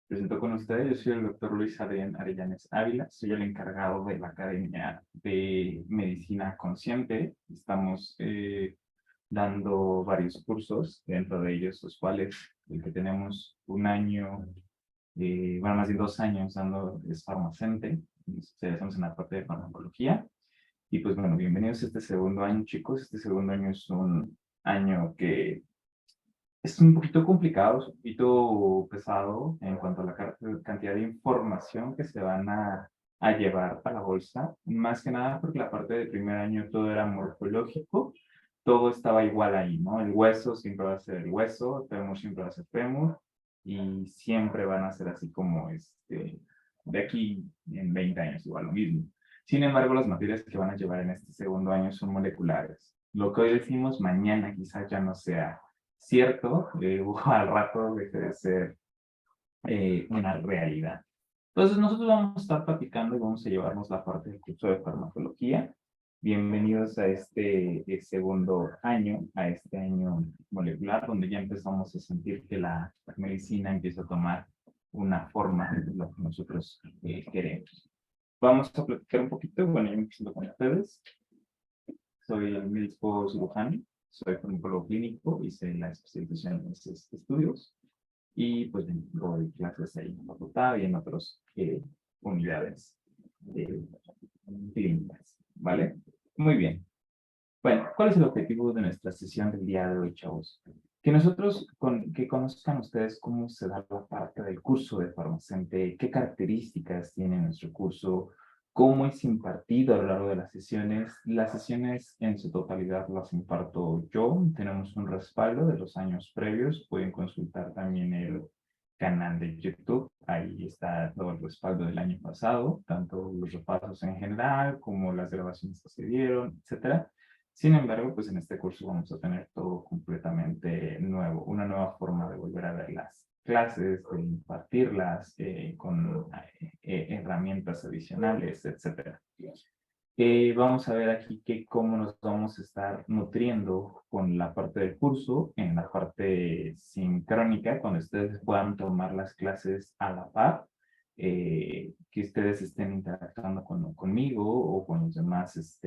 Presento con ustedes, yo soy el doctor Luis Adrián Arellanes Ávila, soy el encargado de la Academia de Medicina Consciente. Estamos dando varios cursos, dentro de ellos los cuales el que tenemos un año, bueno, más de 2 años dando es Farmacente, estamos en la parte de farmacología. Y pues bueno, bienvenidos a este segundo año, chicos. Este segundo año es un año que es un poquito complicado, es un poquito pesado en cuanto a la cantidad de información que se van a llevar a la bolsa, más que nada porque la parte del primer año todo era morfológico, todo estaba igual ahí, ¿no? El hueso siempre va a ser el hueso, el fémur siempre va a ser fémur, y siempre van a ser así como de aquí en 20 años, igual lo mismo. Sin embargo, las materias que van a llevar en este segundo año son moleculares. Lo que hoy decimos mañana quizás ya no sea cierto, o al rato deje de ser una realidad. Entonces, nosotros vamos a estar platicando y vamos a llevarnos la parte del curso de farmacología. Bienvenidos a este segundo año, a este año molecular, donde ya empezamos a sentir que la medicina empieza a tomar una forma de lo que nosotros queremos. Vamos a platicar un poquito, bueno, yo me presento con ustedes. Soy el médico cirujano, soy farmacólogo clínico, hice la especialización en estos estudios y pues doy clases ahí en la facultad y en otras unidades de clínicas, ¿vale? Muy bien. Bueno, ¿cuál es el objetivo de nuestra sesión del día de hoy, chavos? Que nosotros, que conozcan ustedes cómo se da la parte del curso de farmacéutica, qué características tiene nuestro curso, cómo es impartido a lo largo de las sesiones. Las sesiones en su totalidad las imparto yo. Tenemos un respaldo de los años previos. Pueden consultar también el canal de YouTube. Ahí está todo el respaldo del año pasado, tanto los repasos en general como las grabaciones que se dieron, etcétera. Sin embargo, pues en este curso vamos a tener todo completamente nuevo, una nueva forma de volver a ver las clases, de impartirlas con herramientas adicionales, etcétera. Vamos a ver aquí cómo nos vamos a estar nutriendo con la parte del curso, en la parte sincrónica, cuando ustedes puedan tomar las clases a la par, que ustedes estén interactuando conmigo o con los demás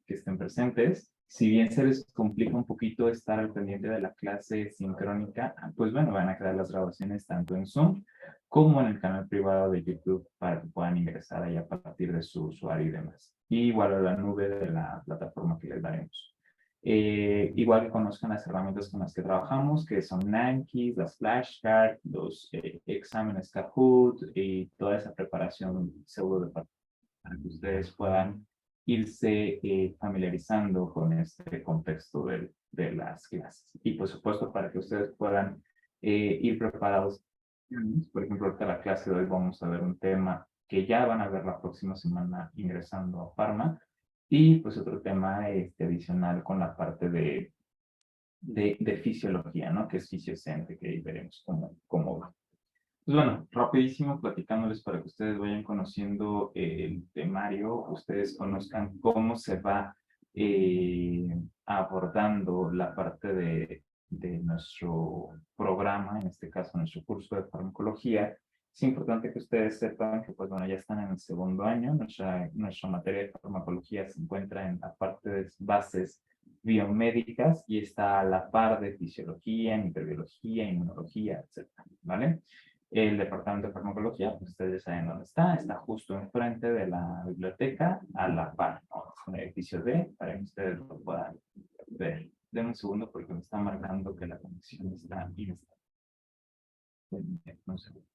que estén presentes. Si bien se les complica un poquito estar al pendiente de la clase sincrónica, pues bueno, van a quedar las grabaciones tanto en Zoom como en el canal privado de YouTube para que puedan ingresar ahí a partir de su usuario y demás. Y igual a la nube de la plataforma que les daremos. Igual que conozcan las herramientas con las que trabajamos, que son Nankis, las flashcards, los exámenes Kahoot y toda esa preparación seguro para que ustedes puedan irse familiarizando con este contexto de las clases. Y por supuesto, para que ustedes puedan ir preparados. Por ejemplo, ahorita la clase de hoy vamos a ver un tema que ya van a ver la próxima semana ingresando a Pharma. Y pues otro tema adicional con la parte de fisiología, ¿no? Que es fisiocente, que ahí veremos cómo va. Pues bueno, rapidísimo platicándoles para que ustedes vayan conociendo el temario, ustedes conozcan cómo se va eh, abordando la parte de nuestro programa, en este caso nuestro curso de farmacología. Es importante que ustedes sepan que, pues bueno, ya están en el segundo año, nuestra materia de farmacología se encuentra en la parte de bases biomédicas y está a la par de fisiología, microbiología, inmunología, etcétera, ¿vale? El departamento de farmacología, pues ustedes saben dónde está, está justo enfrente de la biblioteca, a la par, ¿no? Es un edificio D, para que ustedes lo puedan ver. Denme un segundo porque me está marcando que la conexión está inestable. Un segundo.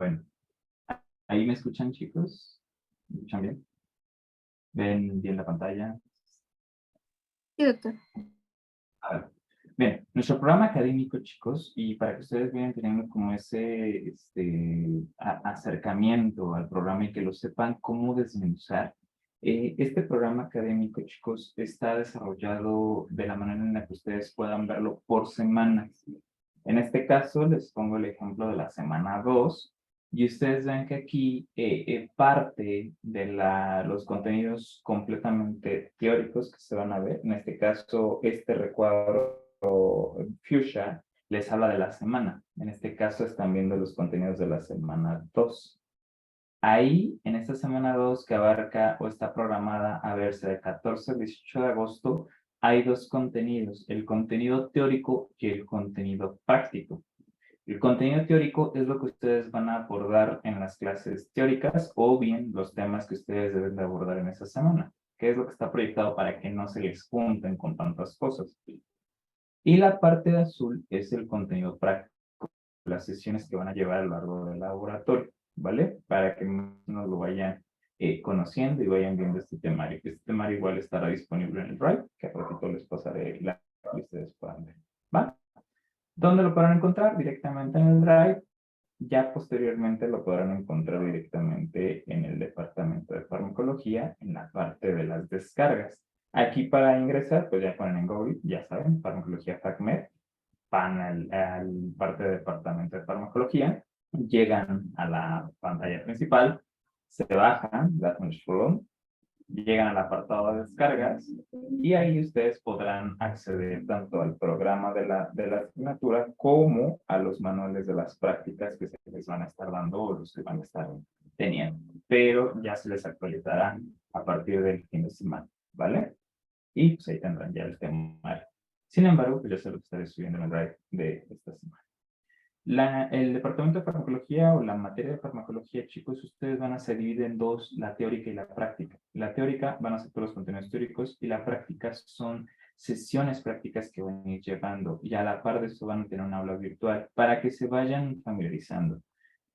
Bueno, ¿ahí me escuchan, chicos? ¿Me escuchan bien? ¿Ven bien la pantalla? Sí, doctor. A ver. Bien, nuestro programa académico, chicos, y para que ustedes vayan teniendo como ese acercamiento al programa y que lo sepan cómo desmenuzar, este programa académico, chicos, está desarrollado de la manera en la que ustedes puedan verlo por semanas. En este caso, les pongo el ejemplo de la semana 2 y ustedes ven que aquí parte de los contenidos completamente teóricos que se van a ver, en este caso, este recuadro Fuchsia les habla de la semana. En este caso están viendo los contenidos de la semana 2. Ahí, en esta semana 2 que abarca o está programada a verse de 14 al 18 de agosto, hay dos contenidos, el contenido teórico y el contenido práctico. El contenido teórico es lo que ustedes van a abordar en las clases teóricas o bien los temas que ustedes deben de abordar en esa semana, que es lo que está proyectado para que no se les junten con tantas cosas. Y la parte de azul es el contenido práctico, las sesiones que van a llevar a lo largo del laboratorio, ¿vale? Para que nos lo vayan conociendo y vayan viendo este temario. Este temario igual estará disponible en el Drive, que a ratito les pasaré la que ustedes puedan ver, ¿va? ¿Dónde lo podrán encontrar? Directamente en el Drive. Ya posteriormente lo podrán encontrar directamente en el departamento de farmacología, en la parte de las descargas. Aquí para ingresar, pues ya ponen en Google, ya saben, farmacología FACMed, van al parte del departamento de farmacología, llegan a la pantalla principal, se bajan, dan un scroll, llegan al apartado de descargas y ahí ustedes podrán acceder tanto al programa de la asignatura como a los manuales de las prácticas que se les van a estar dando o los que van a estar teniendo. Pero ya se les actualizarán a partir del fin de semana, ¿vale? Y pues ahí tendrán ya el tema. Sin embargo, pues yo se lo estaré subiendo en el drive de esta semana. El departamento de farmacología o la materia de farmacología, chicos, ustedes van a se divide en dos, la teórica y la práctica. La teórica van a ser todos los contenidos teóricos y la práctica son sesiones prácticas que van a ir llevando y a la par de eso van a tener un aula virtual para que se vayan familiarizando.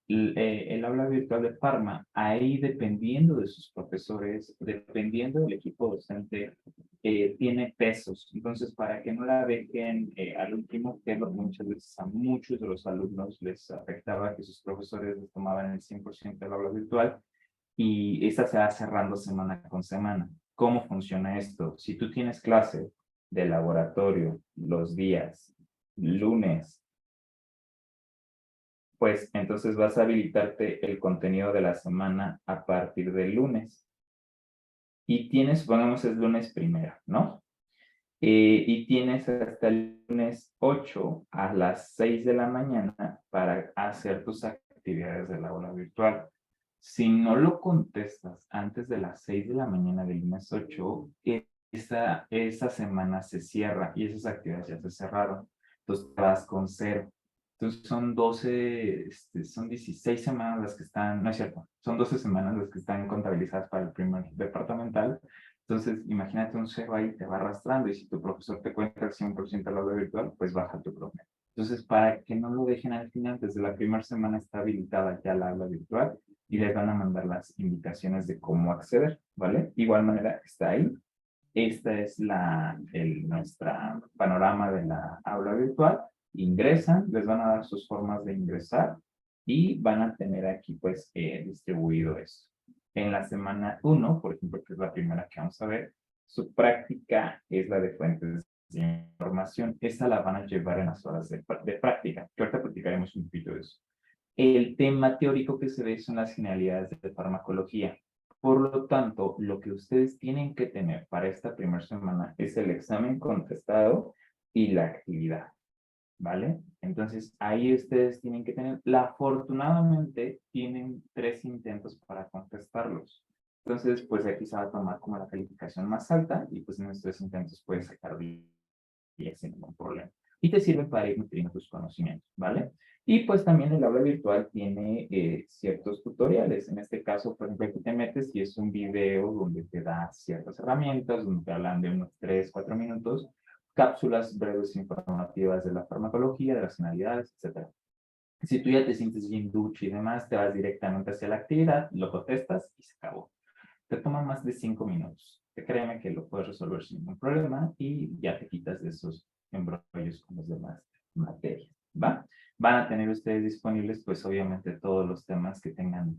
El aula virtual de Parma, ahí dependiendo de sus profesores, dependiendo del equipo docente, tiene pesos. Entonces, para que no la dejen al último, que es lo que muchas veces a muchos de los alumnos les afectaba que sus profesores les tomaban el 100% del aula virtual y esta se va cerrando semana con semana. ¿Cómo funciona esto? Si tú tienes clase de laboratorio los días lunes, pues entonces vas a habilitarte el contenido de la semana a partir del lunes. Y tienes, supongamos es lunes primero, ¿no? Y tienes hasta el lunes 8 a las 6 de la mañana para hacer tus actividades de la aula virtual. Si no lo contestas antes de las 6 de la mañana del lunes 8, esa semana se cierra y esas actividades ya se cerraron. Entonces vas con cero. Entonces son 12, son 16 semanas las que están, no es cierto, son 12 semanas las que están contabilizadas para el primer departamental. Entonces, imagínate un cero ahí, te va arrastrando y si tu profesor te cuenta el 100% al aula virtual, pues baja tu promedio. Entonces, para que no lo dejen al final, desde la primera semana está habilitada ya la aula virtual y les van a mandar las indicaciones de cómo acceder, ¿vale? De igual manera, está ahí. Esta es nuestra panorama de la aula virtual. Ingresan, les van a dar sus formas de ingresar y van a tener aquí pues distribuido esto. En la semana 1, por ejemplo, que es la primera que vamos a ver, su práctica es la de fuentes de información. Esta la van a llevar en las horas de práctica, que ahorita platicaremos un poquito de eso. El tema teórico que se ve son las generalidades de farmacología. Por lo tanto, lo que ustedes tienen que tener para esta primera semana es el examen contestado y la actividad, ¿vale? Entonces, ahí ustedes tienen que tener, afortunadamente, tienen 3 intentos para contestarlos. Entonces, pues aquí se va a tomar como la calificación más alta y pues en estos 3 intentos puedes sacar 10 sin ningún problema. Y te sirve para ir nutriendo tus conocimientos, ¿vale? Y pues también el aula virtual tiene ciertos tutoriales. En este caso, por ejemplo, aquí te metes y es un video donde te da ciertas herramientas, donde te hablan de unos 3, 4 minutos, cápsulas breves informativas de la farmacología, de las finalidades, etc. Si tú ya te sientes bien ducho y demás, te vas directamente hacia la actividad, lo contestas y se acabó. Te toma más de 5 minutos. Créeme que lo puedes resolver sin ningún problema y ya te quitas de esos embrollos con las demás materias, ¿va? Van a tener ustedes disponibles, pues obviamente todos los temas que tengan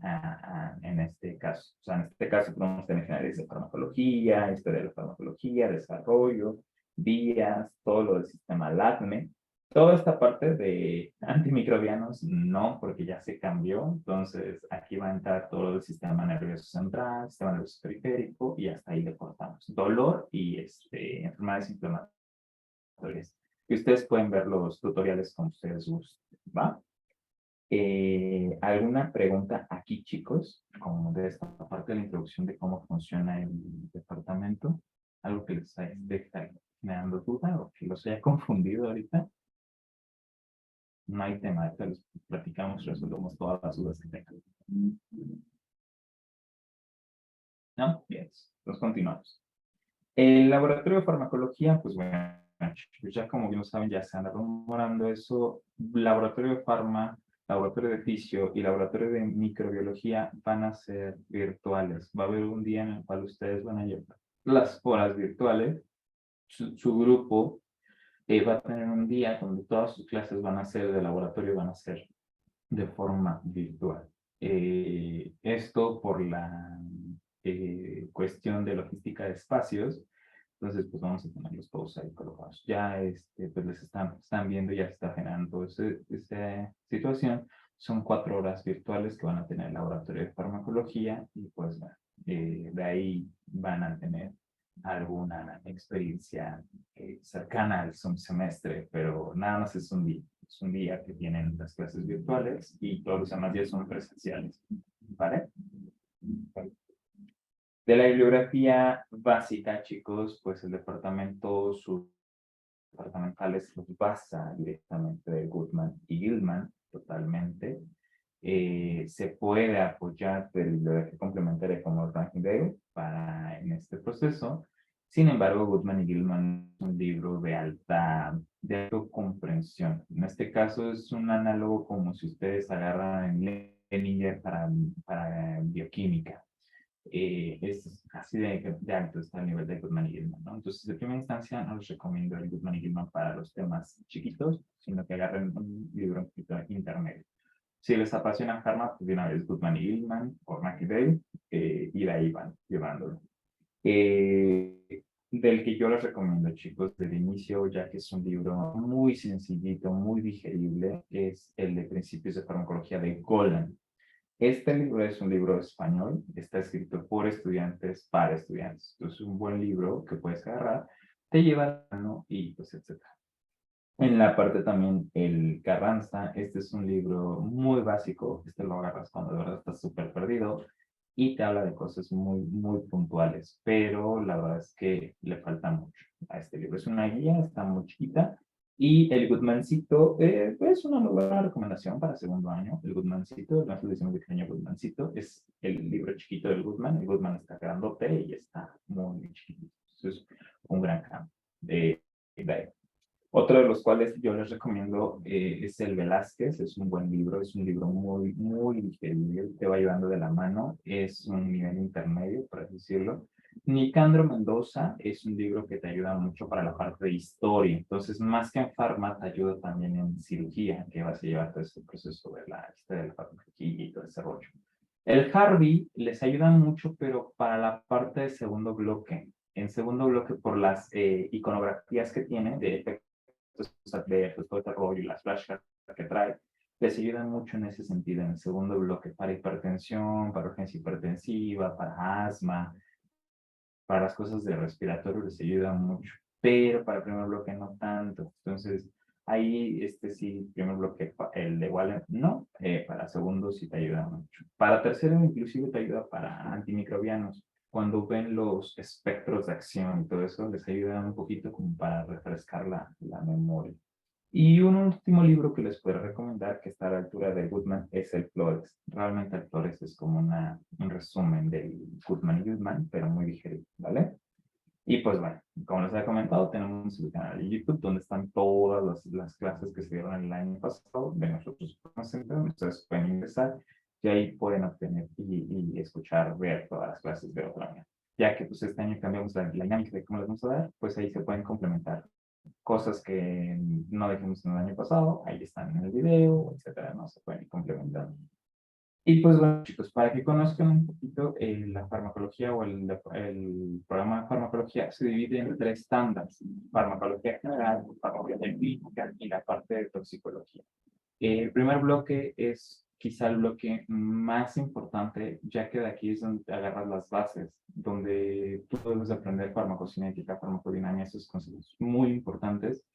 en este caso. O sea, en este caso podemos tener generales de farmacología, historia de la farmacología, desarrollo, vías, todo lo del sistema LACME. Toda esta parte de antimicrobianos, no, porque ya se cambió. Entonces, aquí va a entrar todo el sistema nervioso central, sistema nervioso periférico, y hasta ahí le cortamos. Dolor y enfermedades inflamatorias. Y ustedes pueden ver los tutoriales como ustedes gusten, ¿va? ¿Alguna pregunta aquí, chicos? Como de esta parte de la introducción de cómo funciona el departamento. ¿Algo que les esté generando duda o que los haya confundido ahorita? No hay tema, ahorita los platicamos, resolvemos todas las dudas que tengan. ¿No? Bien, entonces continuamos. El laboratorio de farmacología, pues bueno, ya como bien lo saben, ya se anda rumorando eso. Laboratorio de farma, laboratorio de fisio y laboratorio de microbiología van a ser virtuales. Va a haber un día en el cual ustedes van a llevar las horas virtuales. Su grupo va a tener un día donde todas sus clases van a ser de laboratorio, van a ser de forma virtual. Esto por la cuestión de logística de espacios, entonces pues vamos a tenerlos todos ahí colocados. Ya pues les están viendo, ya se está generando esa situación. Son 4 horas virtuales que van a tener el laboratorio de farmacología y pues de ahí van a tener alguna experiencia cercana al semestre, pero nada más es un día. Es un día que tienen las clases virtuales y todos los demás días son presenciales. ¿Vale? De la bibliografía básica, chicos, pues el departamento, sus departamentales los basa directamente de Goodman y Gilman, totalmente. Se puede apoyar de bibliografía complementaria como Ranking Day para en este proceso. Sin embargo, Goodman y Gilman es un libro de alta comprensión. En este caso es un análogo como si ustedes agarran en Leninger para bioquímica. Es así de alto está el nivel de Goodman y Gilman, ¿no? Entonces, de primera instancia, no les recomiendo el Goodman y Gilman para los temas chiquitos, sino que agarren un libro un poquito intermedio. Si les apasiona Pharma, pues de una vez Goodman y Gilman o McDale, y de ahí van llevándolo. Del que yo les recomiendo, chicos, del inicio, ya que es un libro muy sencillito, muy digerible, es el de Principios de Farmacología de Golan. Este libro es un libro español, está escrito por estudiantes para estudiantes. Entonces, es un buen libro que puedes agarrar, te lleva a la mano y pues, etc. En la parte también, el Carranza, este es un libro muy básico, este lo agarras cuando de verdad estás súper perdido y te habla de cosas muy, muy puntuales, pero la verdad es que le falta mucho a este libro. Es una guía, está muy chiquita, y el Goodmancito es una muy buena recomendación para segundo año. El Goodmancito, no estoy diciendo pequeño Goodmancito, es el libro chiquito del Goodman. El Goodman está grandote y está muy chiquito. Entonces, un gran cambio de ahí. Otro de los cuales yo les recomiendo es el Velázquez, es un buen libro, es un libro muy, muy digerible, te va llevando de la mano, es un nivel intermedio, por así decirlo. Nicandro Mendoza es un libro que te ayuda mucho para la parte de historia, entonces más que en farma te ayuda también en cirugía, que vas a llevar todo este proceso de la historia de la farmacología y todo ese rollo. El Harvey les ayuda mucho, pero para la parte de segundo bloque. En segundo bloque, por las iconografías que tiene de efectos adversos, todo este rollo y las flashcards que trae, les ayudan mucho en ese sentido, en el segundo bloque, para hipertensión, para urgencia hipertensiva, para asma, para las cosas de respiratorio les ayuda mucho, pero para el primer bloque no tanto. Entonces, ahí, sí, primer bloque, el de Wallen, no, para segundo sí te ayuda mucho. Para tercero, inclusive te ayuda para antimicrobianos. Cuando ven los espectros de acción y todo eso, les ayuda un poquito como para refrescar la memoria. Y un último libro que les puedo recomendar, que está a la altura de Goodman, es el Flores. Realmente el Flores es como un resumen del Goodman y Goodman, pero muy digerido, ¿vale? Y pues bueno, como les había comentado, tenemos el canal de YouTube donde están todas las clases que se dieron el año pasado de nosotros. Ustedes pueden ingresar y ahí pueden obtener y escuchar, ver todas las clases de otra manera. Ya que pues este año cambiamos la dinámica de cómo les vamos a dar, pues ahí se pueden complementar cosas que no dijimos en el año pasado, ahí están en el video, etcétera, no se pueden complementar. Y pues bueno, chicos, para que conozcan un poquito la farmacología o el programa de farmacología se divide en tres estándares: farmacología general, farmacología clínica y la parte de toxicología. El primer bloque es quizá el bloque más importante, ya que de aquí es donde te agarras las bases, donde tú debes aprender farmacocinética, farmacodinámica, esos conceptos muy importantes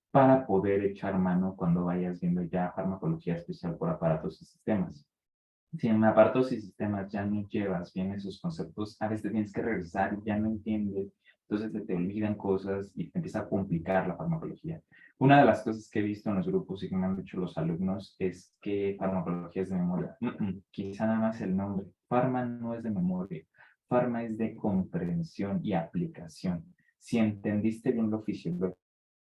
para poder echar mano cuando vayas viendo ya farmacología especial por aparatos y sistemas. Si en aparatos y sistemas ya no llevas bien esos conceptos, a veces tienes que regresar y ya no entiendes, entonces te olvidan cosas y te empieza a complicar la farmacología. Una de las cosas que he visto en los grupos y que me han dicho los alumnos es que farmacología es de memoria. Quizá nada más el nombre. Farma no es de memoria. Farma es de comprensión y aplicación. Si entendiste bien lo fisiológico,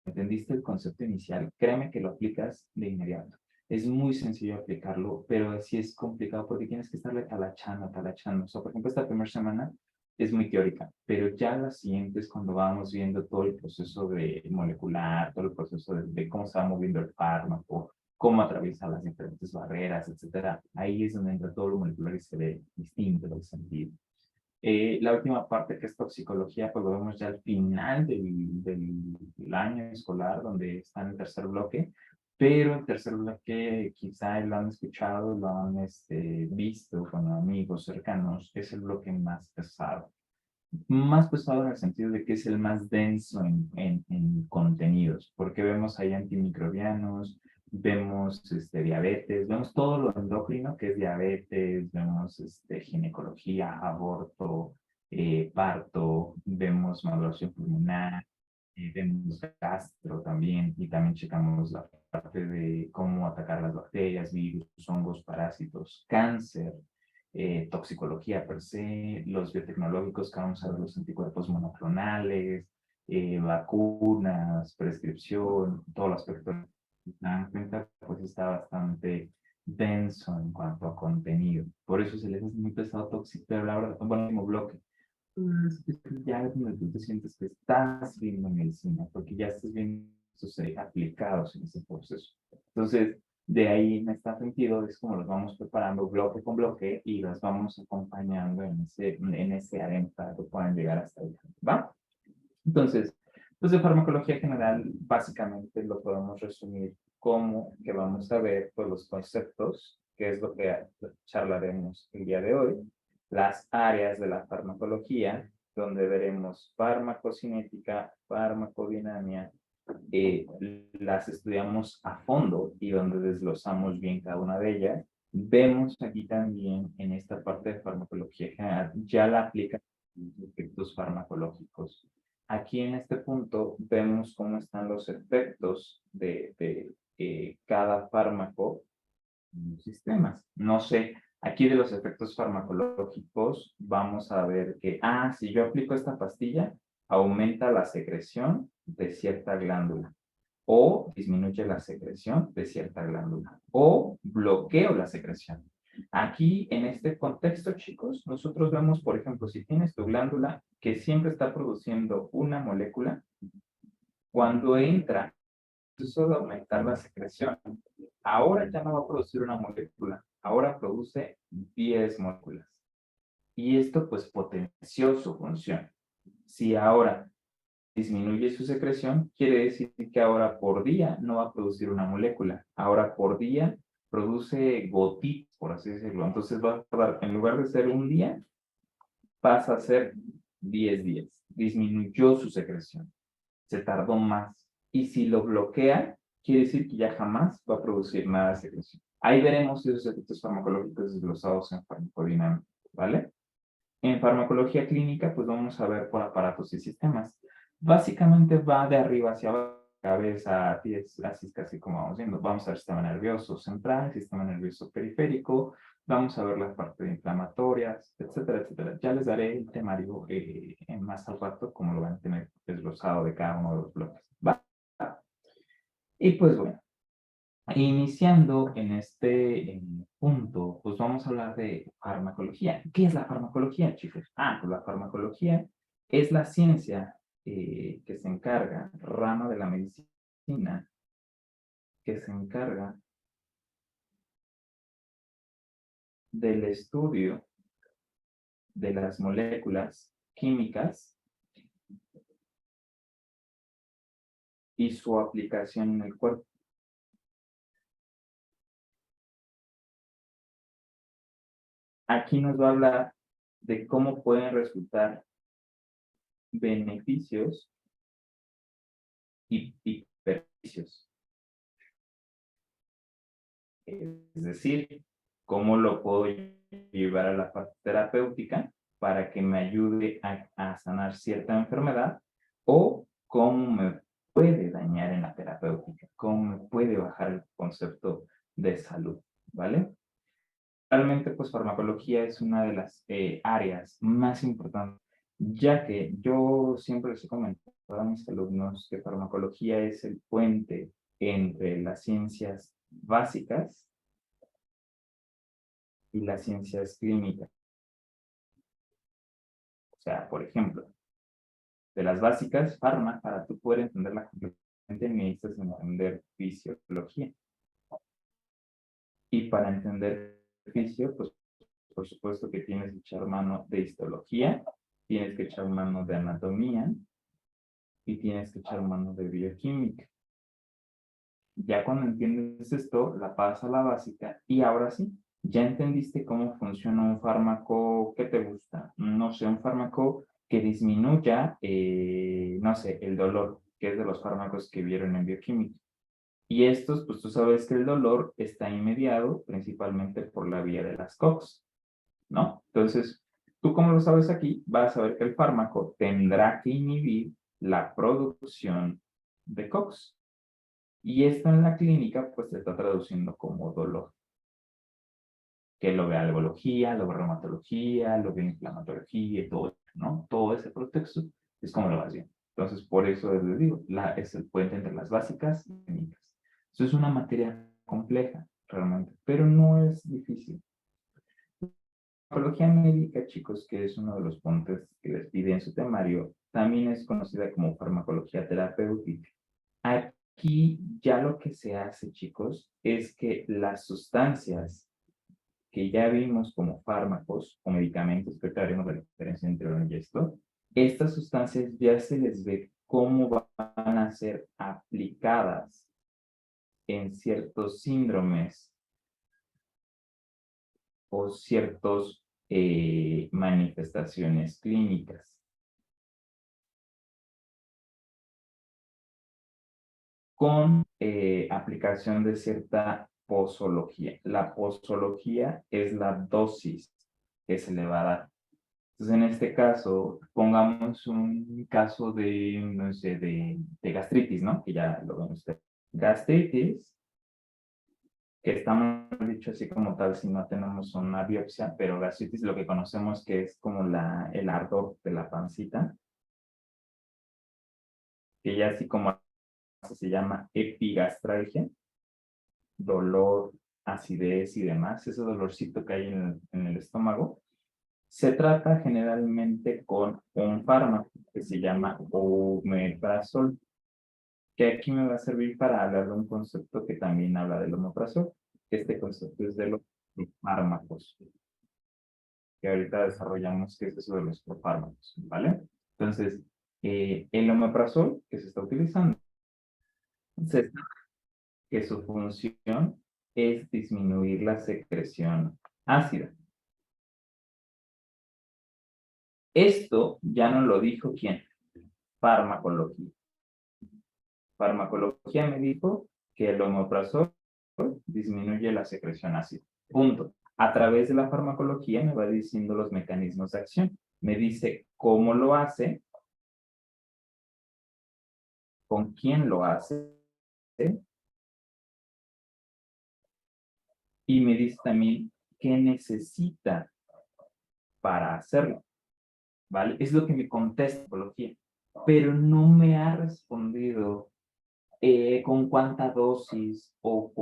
entendiste el concepto inicial, créeme que lo aplicas de inmediato. Es muy sencillo aplicarlo, pero sí es complicado porque tienes que estarle talachando, talachando. O sea, por ejemplo, esta primera semana es muy teórica, pero ya la siguiente es cuando vamos viendo todo el proceso de molecular, todo el proceso de cómo se va moviendo el fármaco, cómo atraviesa las diferentes barreras, etcétera. Ahí es donde entra todo lo molecular y se ve distinto el sentido. La última parte, que es toxicología, pues lo vemos ya al final del año escolar, donde está en el tercer bloque, pero el tercer bloque quizá lo han escuchado, lo han visto con amigos cercanos, es el bloque más pesado. Más pesado en el sentido de que es el más denso en contenidos, porque vemos ahí antimicrobianos, vemos diabetes, vemos todo lo endocrino que es diabetes, vemos ginecología, aborto, parto, vemos maduración pulmonar, vemos gastro también, y también checamos la parte de cómo atacar las bacterias, virus, hongos, parásitos, cáncer, toxicología per se, los biotecnológicos, que vamos a ver los anticuerpos monoclonales, vacunas, prescripción, todo el aspecto se dan cuenta, pues está bastante denso en cuanto a contenido. Por eso se les hace muy pesado tóxico, pero la verdad, un último bloque. Ya es donde tú te sientes que estás viendo medicina, porque ya estás viendo estos aplicados en ese proceso. Entonces, de ahí en este sentido es como los vamos preparando bloque con bloque y los vamos acompañando en ese arena para que puedan llegar hasta allá, ¿va? Entonces, pues de farmacología general, básicamente lo podemos resumir como que vamos a ver pues, los conceptos, que es lo que charlaremos el día de hoy, las áreas de la farmacología, donde veremos farmacocinética, farmacodinamia, las estudiamos a fondo y donde desglosamos bien cada una de ellas. Vemos aquí también en esta parte de farmacología general, ya la aplican efectos farmacológicos. Aquí en este punto vemos cómo están los efectos de cada fármaco en los sistemas. No sé, aquí de los efectos farmacológicos vamos a ver que, si yo aplico esta pastilla, aumenta la secreción de cierta glándula o disminuye la secreción de cierta glándula o bloqueo la secreción. Aquí, en este contexto, chicos, nosotros vemos, por ejemplo, si tienes tu glándula que siempre está produciendo una molécula, cuando entra eso de aumentar la secreción, ahora ya no va a producir una molécula, ahora produce 10 moléculas. Y esto pues potenció su función. Si ahora disminuye su secreción, quiere decir que ahora por día no va a producir una molécula, ahora por día produce gotitas, por así decirlo. Entonces va a tardar, en lugar de ser un día, pasa a ser 10 días. Disminuyó su secreción, se tardó más. Y si lo bloquea, quiere decir que ya jamás va a producir nada de secreción. Ahí veremos esos efectos farmacológicos desglosados en farmacodinámica, ¿vale? En farmacología clínica, pues vamos a ver por aparatos y sistemas. Básicamente va de arriba hacia abajo, cabeza, pies, así casi como vamos viendo. Vamos a ver sistema nervioso central, sistema nervioso periférico, Vamos a ver la parte de inflamatorias, etcétera, etcétera. Ya les daré el temario en más al rato, como lo van a tener desglosado de cada uno de los bloques. ¿Va? Y pues bueno, iniciando en este punto, pues vamos a hablar de farmacología. ¿Qué es la farmacología, chicos? Pues la farmacología es la ciencia que se encarga, rama de la medicina, que se encarga del estudio de las moléculas químicas y su aplicación en el cuerpo. Aquí nos va a hablar de cómo pueden resultar beneficios y perjuicios. Es decir, cómo lo puedo llevar a la parte terapéutica para que me ayude a sanar cierta enfermedad, o cómo me puede dañar en la terapéutica, cómo me puede bajar el concepto de salud, ¿vale? Realmente, pues farmacología es una de las áreas más importantes, ya que yo siempre les he comentado a mis alumnos que farmacología es el puente entre las ciencias básicas y las ciencias clínicas. O sea, por ejemplo, de las básicas, para tú poder entenderla completamente necesitas entender fisiología. Y para entender fisio, pues por supuesto que tienes que echar mano de histología, tienes que echar mano de anatomía y tienes que echar mano de bioquímica. Ya cuando entiendes esto, la pasas a la básica y ahora sí, ya entendiste cómo funciona un fármaco que te gusta. No sé, un fármaco que disminuya, no sé, el dolor, que es de los fármacos que vieron en bioquímica. Y estos, pues tú sabes que el dolor está inmediado principalmente por la vía de las COX, ¿no? Entonces, tú como lo sabes aquí, vas a ver que el fármaco tendrá que inhibir la producción de COX. Y esto en la clínica, pues se está traduciendo como dolor. Que lo ve algología, lo ve reumatología, lo ve inflamatología y todo, ¿no? Todo ese pretexto es como lo vas viendo. Entonces, por eso les digo, es el puente entre las básicas y clínicas. Eso es una materia compleja, realmente, pero no es difícil. Farmacología médica, chicos, que es uno de los puntos que les pide en su temario, también es conocida como farmacología terapéutica. Aquí ya lo que se hace, chicos, es que las sustancias que ya vimos como fármacos o medicamentos, que haremos la diferencia entre uno y esto, estas sustancias ya se les ve cómo van a ser aplicadas en ciertos síndromes o ciertas manifestaciones clínicas. Con aplicación de cierta posología. La posología es la dosis que se le va a dar. Entonces, en este caso, pongamos un caso de, no sé, de gastritis, ¿no? Que ya lo ven ustedes. Gastritis, que está mal dicho así como tal si no tenemos una biopsia, pero gastritis lo que conocemos que es como el ardor de la pancita, que ya así como se llama epigastralgia, dolor, acidez y demás, ese dolorcito que hay en el estómago, se trata generalmente con un fármaco que se llama omeprazol, que aquí me va a servir para hablar de un concepto que también habla del omeprazol, que este concepto es de los fármacos, que ahorita desarrollamos que es eso de los fármacos, ¿vale? Entonces, el omeprazol que se está utilizando, se que su función es disminuir la secreción ácida. Esto ya no lo dijo quién, farmacología. Farmacología me dijo que el omeprazol disminuye la secreción ácida. Punto. A través de la farmacología me va diciendo los mecanismos de acción. Me dice cómo lo hace, con quién lo hace, y me dice también qué necesita para hacerlo, ¿vale? Es lo que me contesta psicología, pero no me ha respondido con cuánta dosis o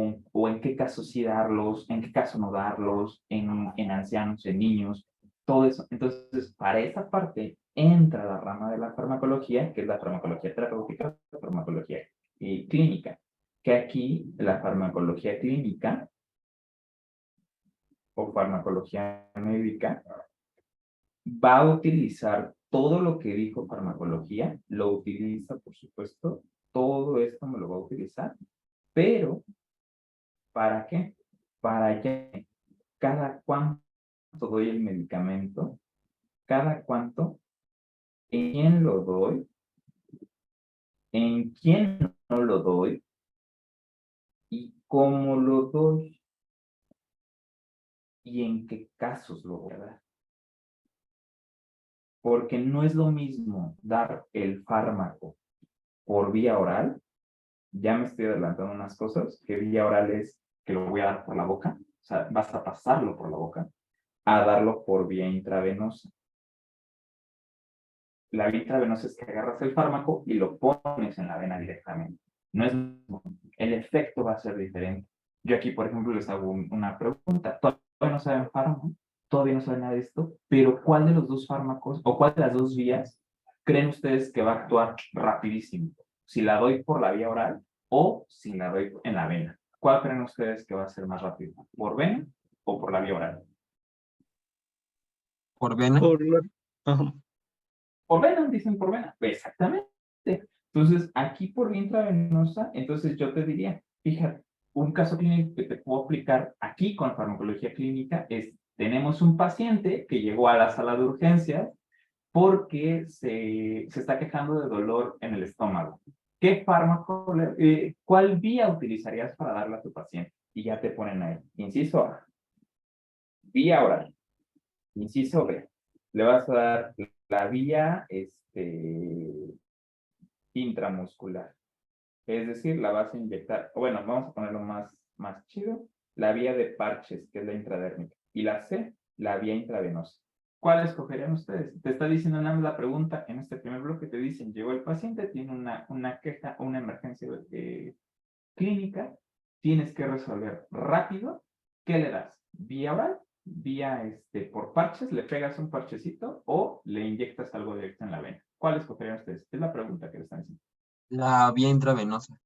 en qué caso sí darlos, en qué caso no darlos, en ancianos, en niños, todo eso. Entonces, para esa parte entra la rama de la farmacología, que es la farmacología terapéutica, la farmacología clínica, que aquí la farmacología clínica o farmacología médica va a utilizar todo lo que dijo farmacología, lo utiliza, por supuesto, todo esto me lo va a utilizar, pero ¿para qué? Para que cada cuánto doy el medicamento, cada cuánto, en quién lo doy, en quién no lo doy y cómo lo doy y en qué casos lo voy a dar. Porque no es lo mismo dar el fármaco por vía oral, ya me estoy adelantando unas cosas, que vía oral es que lo voy a dar por la boca, o sea, vas a pasarlo por la boca, a darlo por vía intravenosa. La vía intravenosa es que agarras el fármaco y lo pones en la vena directamente. No es el efecto va a ser diferente. Yo aquí, por ejemplo, les hago una pregunta. Todavía no saben fármaco, todavía no saben nada de esto, pero ¿cuál de los dos fármacos o cuál de las dos vías creen ustedes que va a actuar rapidísimo? Si la doy por la vía oral o si la doy en la vena. ¿Cuál creen ustedes que va a ser más rápido? ¿Por vena o por la vía oral? Por vena. Ajá. Por vena, dicen por vena. Exactamente. Entonces, aquí por vía intravenosa, entonces yo te diría, fíjate, un caso clínico que te puedo aplicar aquí con farmacología clínica es, tenemos un paciente que llegó a la sala de urgencias porque se está quejando de dolor en el estómago. ¿Qué fármaco, cuál vía utilizarías para darle a tu paciente? Y ya te ponen ahí, inciso A, vía oral, inciso B, le vas a dar la vía intramuscular. Es decir, la vas a inyectar, bueno, vamos a ponerlo más chido, la vía de parches, que es la intradérmica, y la C, la vía intravenosa. ¿Cuál escogerían ustedes? Te está diciendo nada más la pregunta en este primer bloque, te dicen, llegó el paciente, tiene una queja, una emergencia clínica, tienes que resolver rápido, ¿qué le das? ¿Vía oral? ¿Vía por parches? ¿Le pegas un parchecito o le inyectas algo directo en la vena? ¿Cuál escogerían ustedes? Es la pregunta que le están diciendo. La vía intravenosa.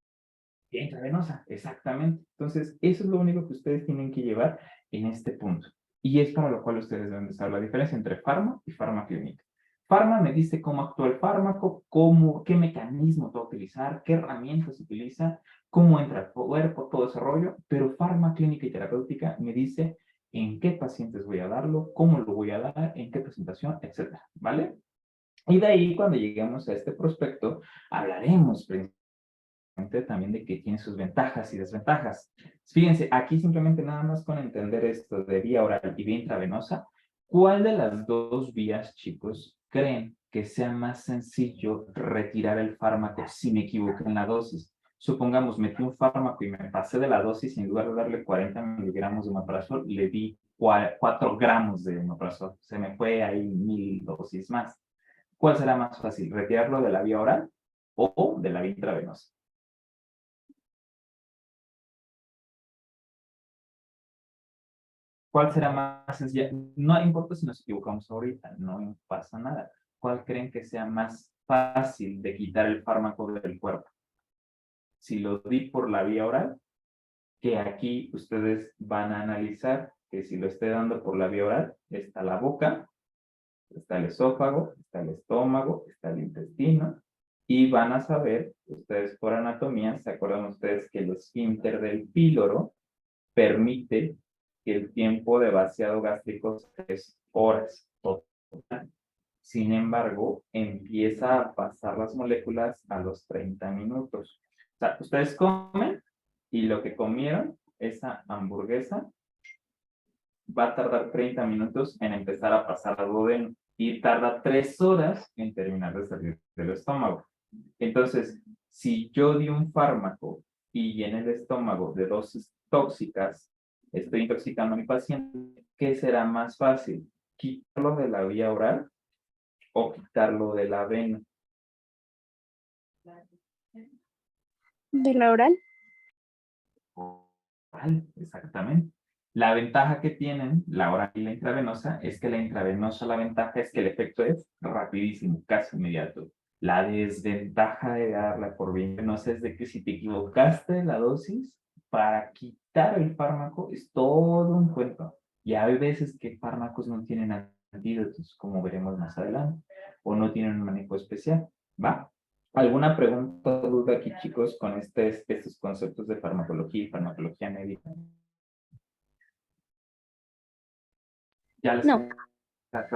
Vía intravenosa, exactamente. Entonces, eso es lo único que ustedes tienen que llevar en este punto. Y es para lo cual ustedes deben de saber la diferencia entre farma y farmaclínica. Farma me dice cómo actúa el fármaco, qué mecanismo va a utilizar, qué herramientas utiliza, cómo entra el cuerpo, todo ese rollo, pero farmaclínica y terapéutica me dice en qué pacientes voy a darlo, cómo lo voy a dar, en qué presentación, etcétera, ¿vale? Y de ahí, cuando lleguemos a este prospecto, hablaremos también de que tiene sus ventajas y desventajas. Fíjense, aquí simplemente nada más con entender esto de vía oral y vía intravenosa, ¿cuál de las dos vías, chicos, creen que sea más sencillo retirar el fármaco si me equivoqué en la dosis? Supongamos, metí un fármaco y me pasé de la dosis, y en lugar de darle 40 miligramos de omeprazol, le di 4 gramos de omeprazol. Se me fue ahí 1000 dosis más. ¿Cuál será más fácil, retirarlo de la vía oral o de la vía intravenosa? ¿Cuál será más sencilla? No importa si nos equivocamos ahorita, no pasa nada. ¿Cuál creen que sea más fácil de quitar el fármaco del cuerpo? Si lo di por la vía oral, que aquí ustedes van a analizar que si lo estoy dando por la vía oral, está la boca, está el esófago, está el estómago, está el intestino, y van a saber, ustedes por anatomía, ¿se acuerdan ustedes que el esfínter del píloro permite que el tiempo de vaciado gástrico sea 3 horas total? Sin embargo, empieza a pasar las moléculas a los 30 minutos. O sea, ustedes comen y lo que comieron, esa hamburguesa, va a tardar 30 minutos en empezar a pasar al duodeno y tarda 3 horas en terminar de salir del estómago. Entonces, si yo di un fármaco y llené el estómago de dosis tóxicas, estoy intoxicando a mi paciente, ¿qué será más fácil? ¿Quitarlo de la vía oral o quitarlo de la vena? ¿De la oral? Oral, exactamente. La ventaja que tienen la oral y la intravenosa es que la intravenosa, la ventaja es que el efecto es rapidísimo, casi inmediato. La desventaja de darla por vía venosa es de que si te equivocaste de la dosis, para quitar el fármaco es todo un cuento. Y hay veces que fármacos no tienen antídotos, como veremos más adelante, o no tienen un manejo especial. ¿Va? ¿Alguna pregunta o duda aquí, chicos, con estos conceptos de farmacología y farmacología médica? Ya les No. Va,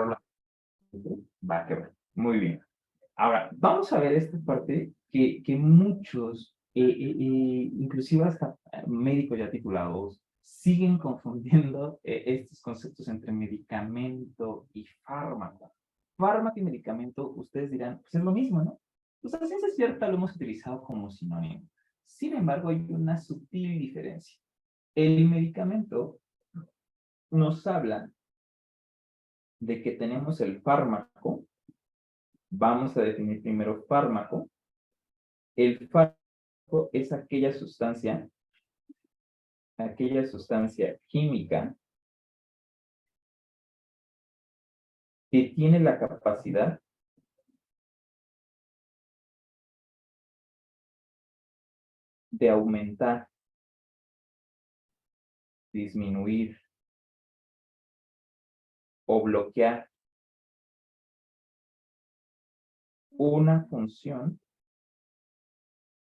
que va. Muy bien. Ahora, vamos a ver esta parte que muchos, inclusive hasta médicos ya titulados, siguen confundiendo estos conceptos entre medicamento y fármaco. Fármaco y medicamento, ustedes dirán, pues es lo mismo, ¿no? Pues a ciencia cierta lo hemos utilizado como sinónimo. Sin embargo, hay una sutil diferencia. El medicamento nos habla de que tenemos el fármaco. Vamos a definir primero fármaco. El fármaco es aquella sustancia química que tiene la capacidad de aumentar, disminuir o bloquear una función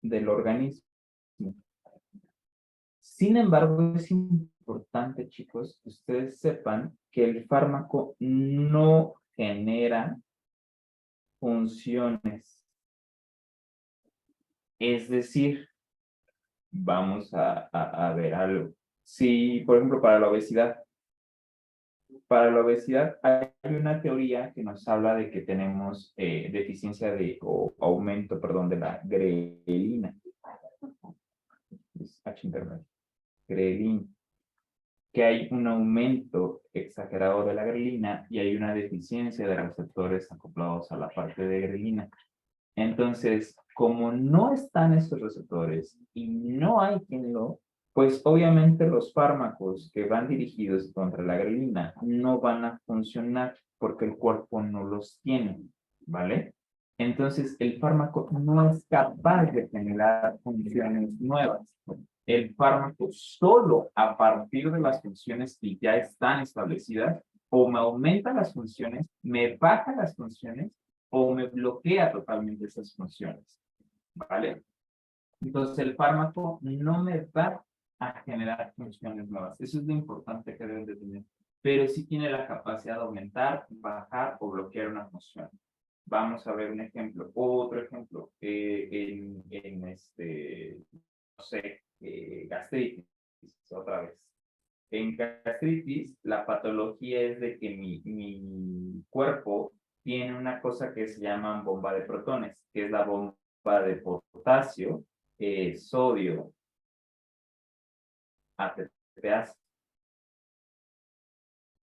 del organismo. Sin embargo, es importante, chicos, que ustedes sepan que el fármaco no genera funciones. Es decir, vamos a ver algo. Si, por ejemplo, para la obesidad hay una teoría que nos habla de que tenemos deficiencia o aumento, perdón, de la grelina. Es H intermedio. Grelina. Que hay un aumento exagerado de la grelina y hay una deficiencia de receptores acoplados a la parte de grelina. Entonces, como no están estos receptores y no hay quien pues obviamente los fármacos que van dirigidos contra la grelina no van a funcionar porque el cuerpo no los tiene, ¿vale? Entonces, el fármaco no es capaz de generar funciones nuevas. El fármaco solo a partir de las funciones que ya están establecidas o me aumenta las funciones, me baja las funciones o me bloquea totalmente esas funciones, ¿vale? Entonces el fármaco no me va a generar funciones nuevas. Eso es lo importante que deben de tener. Pero sí tiene la capacidad de aumentar, bajar o bloquear una función. Vamos a ver un ejemplo. Otro ejemplo. No sé, gastritis, otra vez. En gastritis, la patología es de que mi cuerpo tiene una cosa que se llama bomba de protones, que es la bomba de potasio, sodio, ATPase.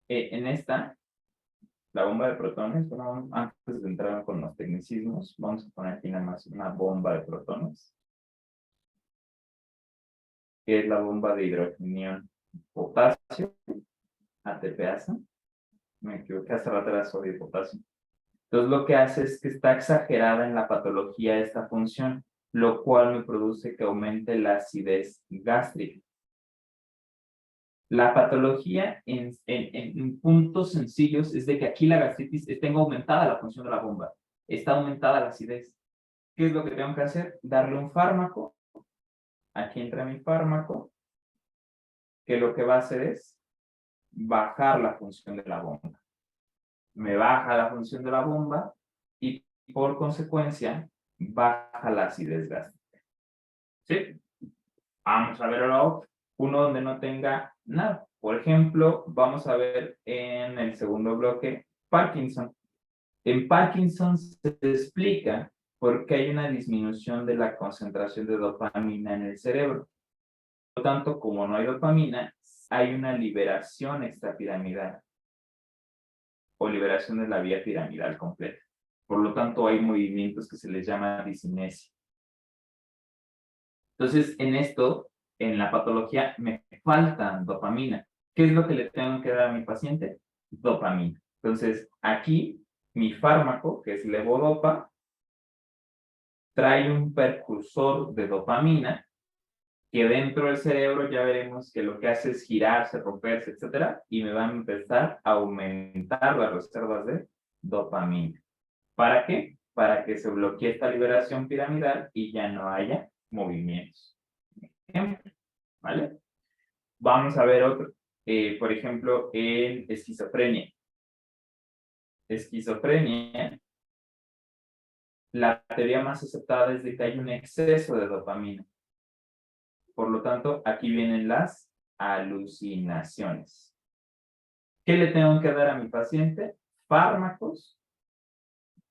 En esta, la bomba de protones, bueno, antes de entrar con los tecnicismos, vamos a poner aquí nada más una bomba de protones, que es la bomba de hidrogenión potasio, ATPase. Me equivoqué, hace rato era sodio y potasio. Entonces lo que hace es que está exagerada en la patología esta función, lo cual me produce que aumente la acidez gástrica. La patología en puntos sencillos es de que aquí la gastritis tengo aumentada la función de la bomba, está aumentada la acidez. ¿Qué es lo que tengo que hacer? Darle un fármaco, aquí entra mi fármaco, que lo que va a hacer es bajar la función de la bomba. Me baja la función de la bomba y por consecuencia baja la acidez gástrica. ¿Sí? Vamos a ver ahora uno donde no tenga nada. Por ejemplo, vamos a ver en el segundo bloque Parkinson. En Parkinson se explica por qué hay una disminución de la concentración de dopamina en el cerebro. Por lo tanto, como no hay dopamina, hay una liberación extrapiramidal o liberación de la vía piramidal completa. Por lo tanto, hay movimientos que se les llama discinesia. Entonces, en la patología, me falta dopamina. ¿Qué es lo que le tengo que dar a mi paciente? Dopamina. Entonces, aquí, mi fármaco, que es levodopa, trae un precursor de dopamina, que dentro del cerebro ya veremos que lo que hace es girarse, romperse, etcétera, y me va a empezar a aumentar las reservas de dopamina. ¿Para qué? Para que se bloquee esta liberación piramidal y ya no haya movimientos. ¿Vale? Vamos a ver otro. Por ejemplo, en esquizofrenia. Esquizofrenia, la teoría más aceptada es de que hay un exceso de dopamina. Por lo tanto, aquí vienen las alucinaciones. ¿Qué le tengo que dar a mi paciente? Fármacos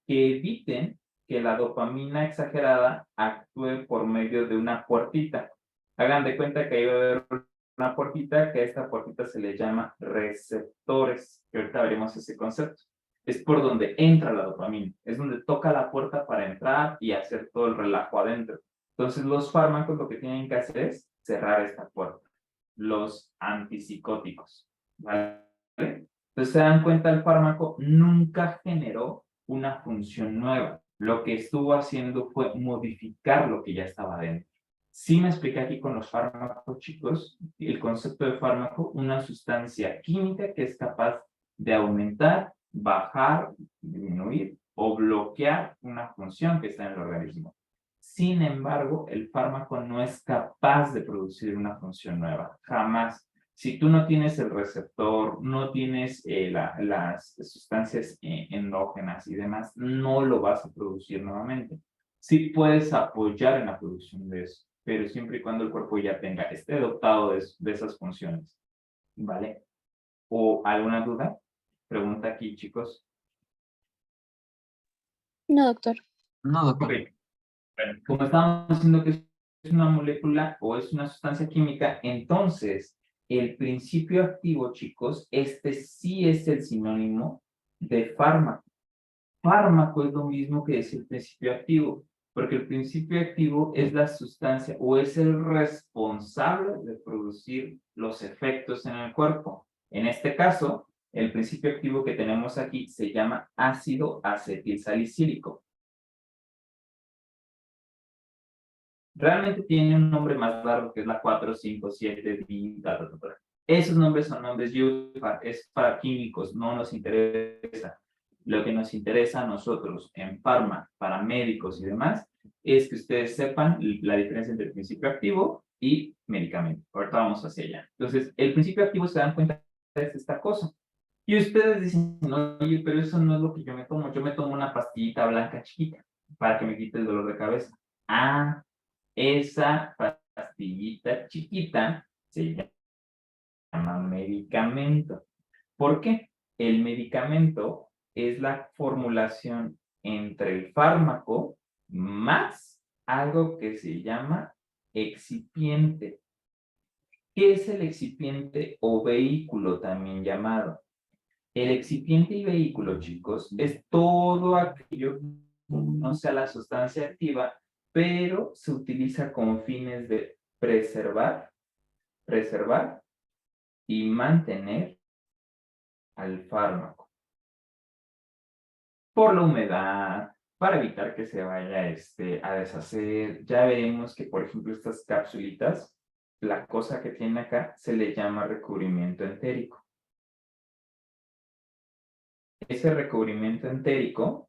que eviten que la dopamina exagerada actúe por medio de una puertita. Hagan de cuenta que ahí va a haber una puertita, que a esta puertita se le llama receptores, que ahorita veremos ese concepto. Es por donde entra la dopamina, es donde toca la puerta para entrar y hacer todo el relajo adentro. Entonces los fármacos lo que tienen que hacer es cerrar esta puerta. Los antipsicóticos, ¿vale? Entonces se dan cuenta, el fármaco nunca generó una función nueva. Lo que estuvo haciendo fue modificar lo que ya estaba dentro. Sí me expliqué aquí con los fármacos, chicos, el concepto de fármaco, una sustancia química que es capaz de aumentar, bajar, disminuir o bloquear una función que está en el organismo. Sin embargo, el fármaco no es capaz de producir una función nueva, jamás. Si tú no tienes el receptor, no tienes las sustancias endógenas y demás, no lo vas a producir nuevamente. Sí puedes apoyar en la producción de eso, pero siempre y cuando el cuerpo ya esté dotado de esas funciones. ¿Vale? ¿O alguna duda? Pregunta aquí, chicos. No, doctor. No, doctor. Ok. Bueno, como estábamos diciendo que es una molécula o es una sustancia química, entonces el principio activo, chicos, este sí es el sinónimo de fármaco. Fármaco es lo mismo que decir principio activo, porque el principio activo es la sustancia o es el responsable de producir los efectos en el cuerpo. En este caso, el principio activo que tenemos aquí se llama ácido acetilsalicílico. Realmente tiene un nombre más largo que es la 4, 5, 7, esos nombres son nombres es para químicos, no nos interesa. Lo que nos interesa a nosotros en farma, para médicos y demás, es que ustedes sepan la diferencia entre principio activo y medicamento. Ahorita vamos hacia allá. Entonces, el principio activo, se dan cuenta, es esta cosa. Y ustedes dicen, oye, pero eso no es lo que yo me tomo. Yo me tomo una pastillita blanca chiquita para que me quite el dolor de cabeza. Ah, esa pastillita chiquita se llama medicamento. ¿Por qué? El medicamento es la formulación entre el fármaco más algo que se llama excipiente. ¿Qué es el excipiente o vehículo también llamado? El excipiente y vehículo, chicos, es todo aquello que no sea la sustancia activa, pero se utiliza con fines de preservar y mantener al fármaco. Por la humedad, para evitar que se vaya a deshacer. Ya veremos que, por ejemplo, estas capsulitas, la cosa que tiene acá se le llama recubrimiento entérico. Ese recubrimiento entérico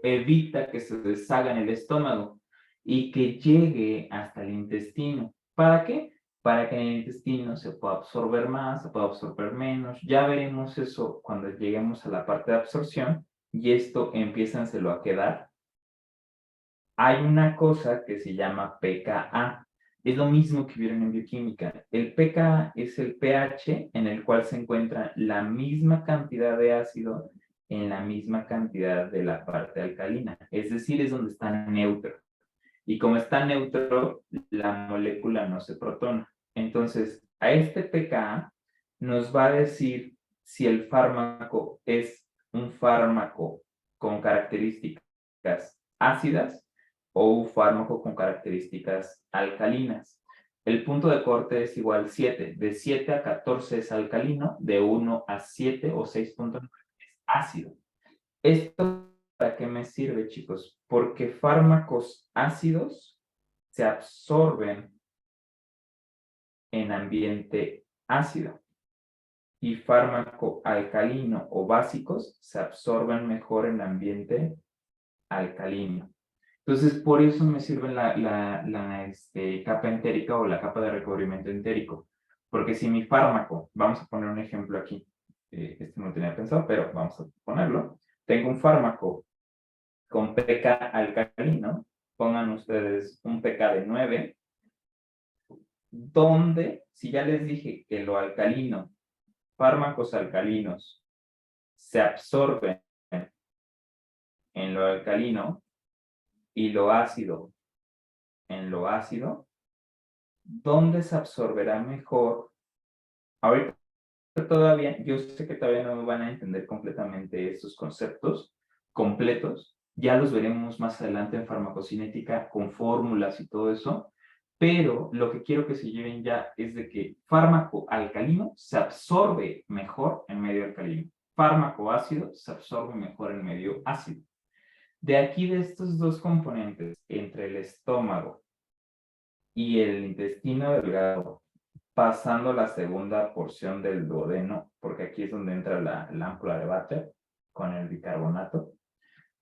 evita que se deshaga en el estómago y que llegue hasta el intestino. ¿Para qué? Para que en el intestino se pueda absorber más, se pueda absorber menos. Ya veremos eso cuando lleguemos a la parte de absorción y esto empiézanselo a quedar. Hay una cosa que se llama pKa. Es lo mismo que vieron en bioquímica. El pKa es el pH en el cual se encuentra la misma cantidad de ácido en la misma cantidad de la parte alcalina. Es decir, es donde está neutro. Y como está neutro, la molécula no se protona. Entonces, a este pKa nos va a decir si el fármaco es un fármaco con características ácidas o un fármaco con características alcalinas. El punto de corte es igual 7. De 7 a 14 es alcalino, de 1 a 7 o 6.9 es ácido. ¿Esto para qué me sirve, chicos? Porque fármacos ácidos se absorben en ambiente ácido y fármaco alcalino o básicos se absorben mejor en ambiente alcalino. Entonces, por eso me sirve la capa entérica o la capa de recubrimiento entérico. Porque si mi fármaco, vamos a poner un ejemplo aquí, este no lo tenía pensado, pero vamos a ponerlo. Tengo un fármaco con pK alcalino, pongan ustedes un pK de 9, donde, si ya les dije que lo alcalino, fármacos alcalinos, se absorben en lo alcalino y lo ácido en lo ácido, ¿dónde se absorberá mejor? Ahorita todavía, yo sé que todavía no van a entender completamente estos conceptos completos, ya los veremos más adelante en farmacocinética con fórmulas y todo eso, pero lo que quiero que se lleven ya es de que fármaco alcalino se absorbe mejor en medio alcalino, fármaco ácido se absorbe mejor en medio ácido. De aquí, de estos dos componentes, entre el estómago y el intestino delgado, pasando la segunda porción del duodeno, porque aquí es donde entra la ámpula de Vater con el bicarbonato,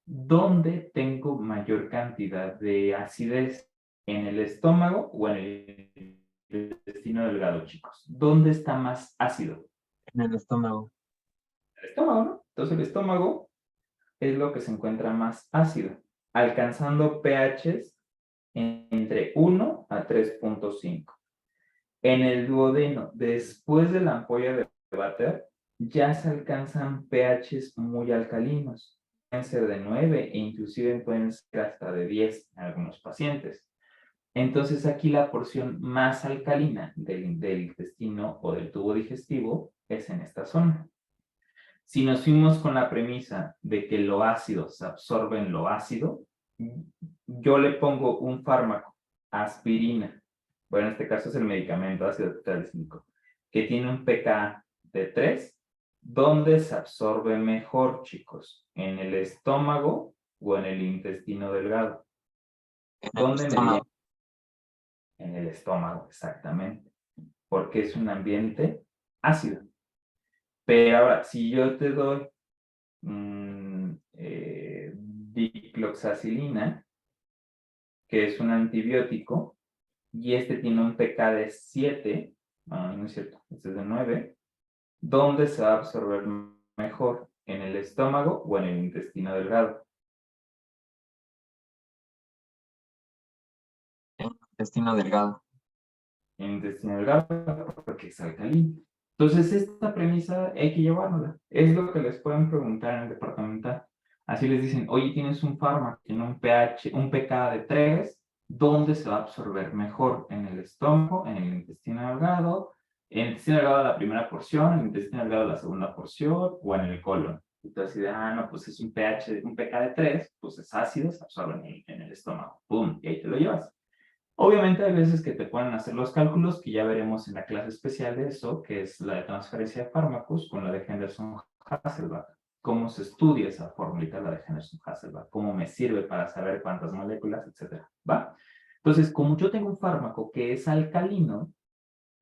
¿dónde tengo mayor cantidad de acidez? ¿En el estómago o en el intestino delgado, chicos? ¿Dónde está más ácido? En el estómago. El estómago, ¿no? Entonces el estómago es lo que se encuentra más ácido, alcanzando pHs entre 1 a 3.5. En el duodeno, después de la ampolla de Vater, ya se alcanzan pHs muy alcalinos. Pueden ser de 9 e inclusive pueden ser hasta de 10 en algunos pacientes. Entonces aquí la porción más alcalina del intestino o del tubo digestivo es en esta zona. Si nos fuimos con la premisa de que lo ácido se absorbe en lo ácido, yo le pongo un fármaco, aspirina, bueno, en este caso es el medicamento ácido tetraglicínico, que tiene un pK de 3, ¿dónde se absorbe mejor, chicos? ¿En el estómago o en el intestino delgado? En el ¿Dónde me dirían? estómago. En el estómago, exactamente, porque es un ambiente ácido. Pero ahora, si yo te doy dicloxacilina, que es un antibiótico, y este tiene un pK de 7, no es cierto, este es de 9, ¿dónde se va a absorber mejor? ¿En el estómago o en el intestino delgado? En el intestino delgado. En el intestino delgado, porque es alcalino. Entonces, esta premisa hay que llevárnosla. Es lo que les pueden preguntar en el departamental. Así les dicen, oye, tienes un fármaco, tiene un pK de 3, ¿dónde se va a absorber mejor? ¿En el estómago, en el intestino delgado, en el intestino delgado la primera porción, en el intestino delgado la segunda porción o en el colon? Entonces, no, pues es un pK de 3, pues es ácido, se absorbe en el estómago. ¡Pum! Y ahí te lo llevas. Obviamente hay veces que te pueden hacer los cálculos, que ya veremos en la clase especial de eso, que es la de transferencia de fármacos con la de Henderson-Hasselbalch. Cómo se estudia esa fórmula, la de Henderson-Hasselbalch, cómo me sirve para saber cuántas moléculas, etcétera, ¿va? Entonces, como yo tengo un fármaco que es alcalino,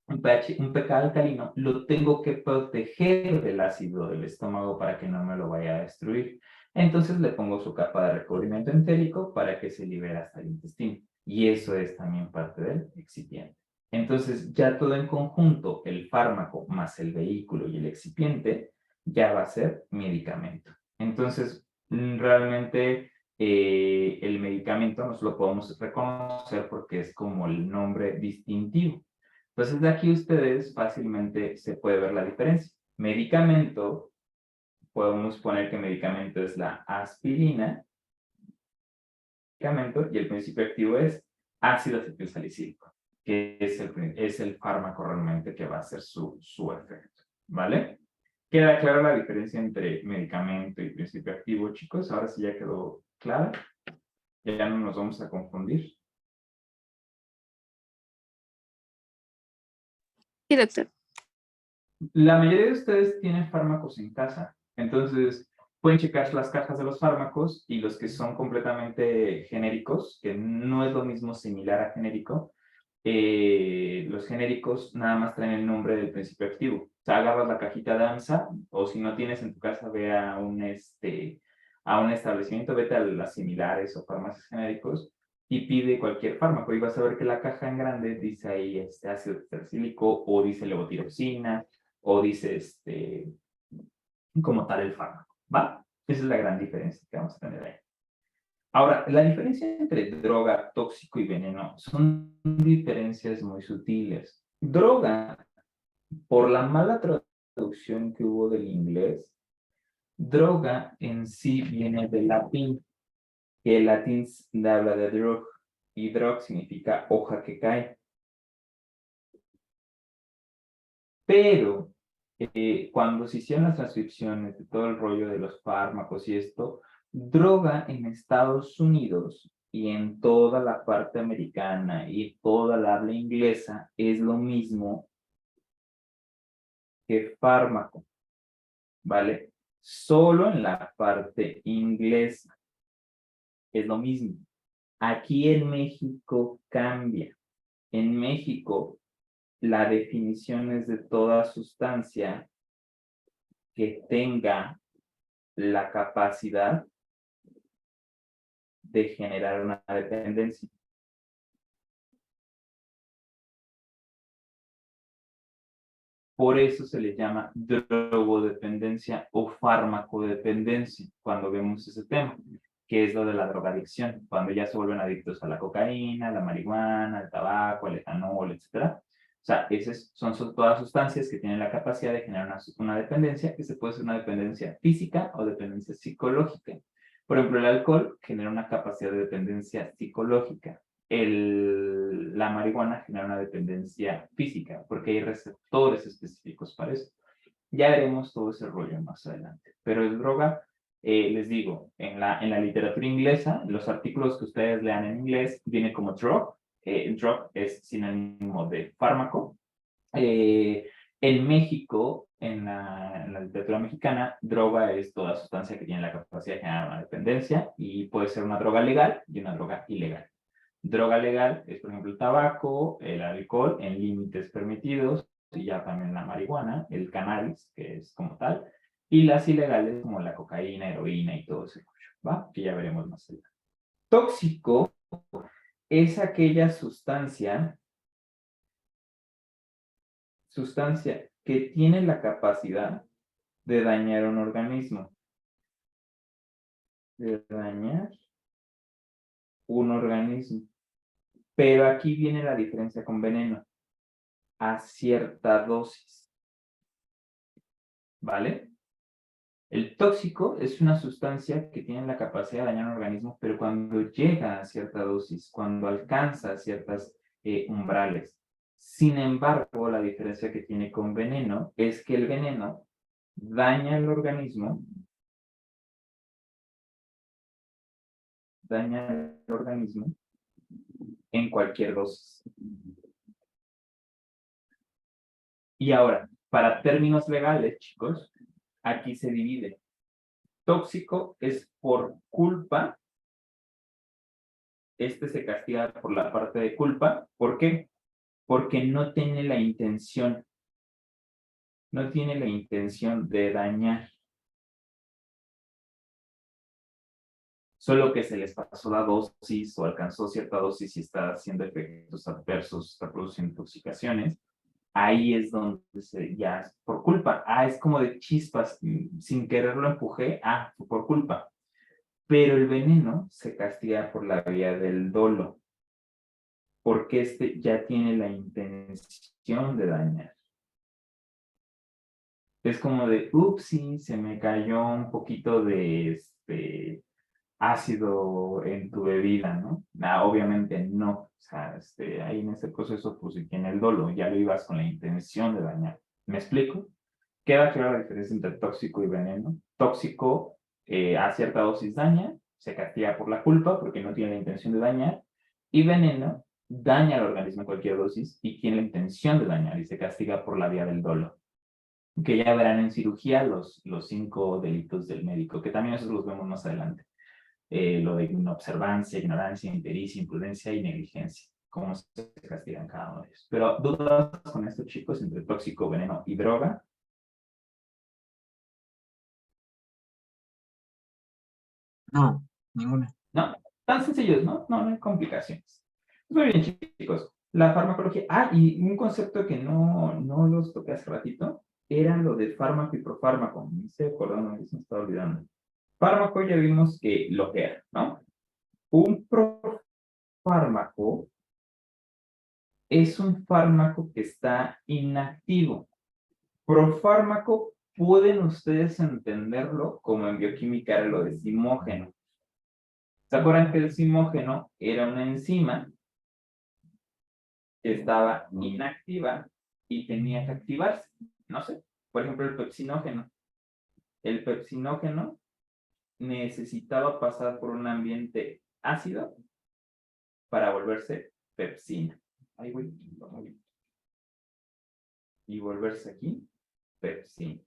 un pK alcalino, lo tengo que proteger del ácido del estómago para que no me lo vaya a destruir. Entonces le pongo su capa de recubrimiento entérico para que se libere hasta el intestino. Y eso es también parte del excipiente. Entonces ya todo en conjunto, el fármaco más el vehículo y el excipiente, ya va a ser medicamento. Entonces, realmente el medicamento nos lo podemos reconocer porque es como el nombre distintivo. Entonces, de aquí ustedes fácilmente se puede ver la diferencia. Medicamento, podemos poner que medicamento es la aspirina, medicamento y el principio activo es ácido acetilsalicílico, que es el fármaco realmente que va a hacer su efecto, ¿vale? ¿Queda clara la diferencia entre medicamento y principio activo, chicos? Ahora sí ya quedó clara. Ya no nos vamos a confundir. Sí, doctor. La mayoría de ustedes tienen fármacos en casa, entonces pueden checar las cajas de los fármacos y los que son completamente genéricos, que no es lo mismo similar a genérico, los genéricos nada más traen el nombre del principio activo. O sea, agarras la cajita de AMSA, o si no tienes en tu casa, ve a un establecimiento, vete a las similares o farmacias genéricos y pide cualquier fármaco y vas a ver que la caja en grande dice ahí ácido tetracílico o dice levotiroxina o dice como tal el fármaco, ¿va? Esa es la gran diferencia que vamos a tener ahí. Ahora, la diferencia entre droga, tóxico y veneno son diferencias muy sutiles. Droga, por la mala traducción que hubo del inglés, droga en sí viene del latín, que el latín habla de drug, y drug significa hoja que cae. Pero cuando se hicieron las transcripciones de todo el rollo de los fármacos y esto, droga en Estados Unidos y en toda la parte americana y toda la habla inglesa es lo mismo que fármaco, ¿vale? Solo en la parte inglesa es lo mismo. Aquí en México cambia. En México la definición es de toda sustancia que tenga la capacidad de generar una dependencia. Por eso se le llama drogodependencia o farmacodependencia cuando vemos ese tema, que es lo de la drogadicción, cuando ya se vuelven adictos a la cocaína, la marihuana, el tabaco, el etanol, etc. O sea, esas son todas sustancias que tienen la capacidad de generar una dependencia, que se puede ser una dependencia física o dependencia psicológica. Por ejemplo, el alcohol genera una capacidad de dependencia psicológica. La marihuana genera una dependencia física, porque hay receptores específicos para eso. Ya veremos todo ese rollo más adelante. Pero el droga, les digo, en la literatura inglesa, los artículos que ustedes lean en inglés, viene como drug. Drug es sinónimo de fármaco. En México, en la literatura mexicana, droga es toda sustancia que tiene la capacidad de generar una dependencia y puede ser una droga legal y una droga ilegal. Droga legal es, por ejemplo, el tabaco, el alcohol en límites permitidos, y ya también la marihuana, el cannabis, que es como tal, y las ilegales como la cocaína, heroína y todo ese rollo, ¿va? Que ya veremos más adelante. Tóxico es aquella sustancia que tiene la capacidad de dañar un organismo. De dañar un organismo. Pero aquí viene la diferencia con veneno. A cierta dosis. ¿Vale? El tóxico es una sustancia que tiene la capacidad de dañar un organismo, pero cuando llega a cierta dosis, cuando alcanza ciertas umbrales. Sin embargo, la diferencia que tiene con veneno es que el veneno daña el organismo, en cualquier dosis. Y ahora, para términos legales, chicos, aquí se divide. Tóxico es por culpa. Se castiga por la parte de culpa. ¿Por qué? Porque no tiene la intención de dañar. Solo que se les pasó la dosis o alcanzó cierta dosis y está haciendo efectos adversos, está produciendo intoxicaciones. Ahí es donde ya es por culpa. Es como de chispas, sin querer lo empujé, fue por culpa. Pero el veneno se castiga por la vía del dolo, porque ya tiene la intención de dañar. Es como de, upsí, se me cayó un poquito de ácido en tu bebida, ¿no? Obviamente no. O sea, ahí en este proceso, pues si tiene el dolo, ya lo ibas con la intención de dañar. ¿Me explico? Queda clara la diferencia entre tóxico y veneno. Tóxico a cierta dosis daña, se castiga por la culpa porque no tiene la intención de dañar, y veneno daña al organismo en cualquier dosis y tiene la intención de dañar y se castiga por la vía del dolo. Que ya verán en cirugía los 5 delitos del médico, que también esos los vemos más adelante. Lo de inobservancia, ignorancia, impericia, imprudencia y negligencia. Cómo se castigan cada uno de ellos. Pero dudas con estos chicos entre tóxico, veneno y droga. No, ninguna. No, tan sencillos, ¿no? No hay complicaciones. Muy bien, chicos. La farmacología. Y un concepto que no los toqué hace ratito era lo de fármaco y profármaco. Me estoy acordando, me estaba olvidando. Fármaco ya vimos que lo que era, ¿no? Un profármaco es un fármaco que está inactivo. Profármaco pueden ustedes entenderlo como en bioquímica era lo de simógeno. ¿Se acuerdan que el simógeno era una enzima que estaba inactiva y tenía que activarse? No sé, por ejemplo, el pepsinógeno. El pepsinógeno necesitaba pasar por un ambiente ácido para volverse pepsina. Ahí voy. Y volverse aquí pepsina.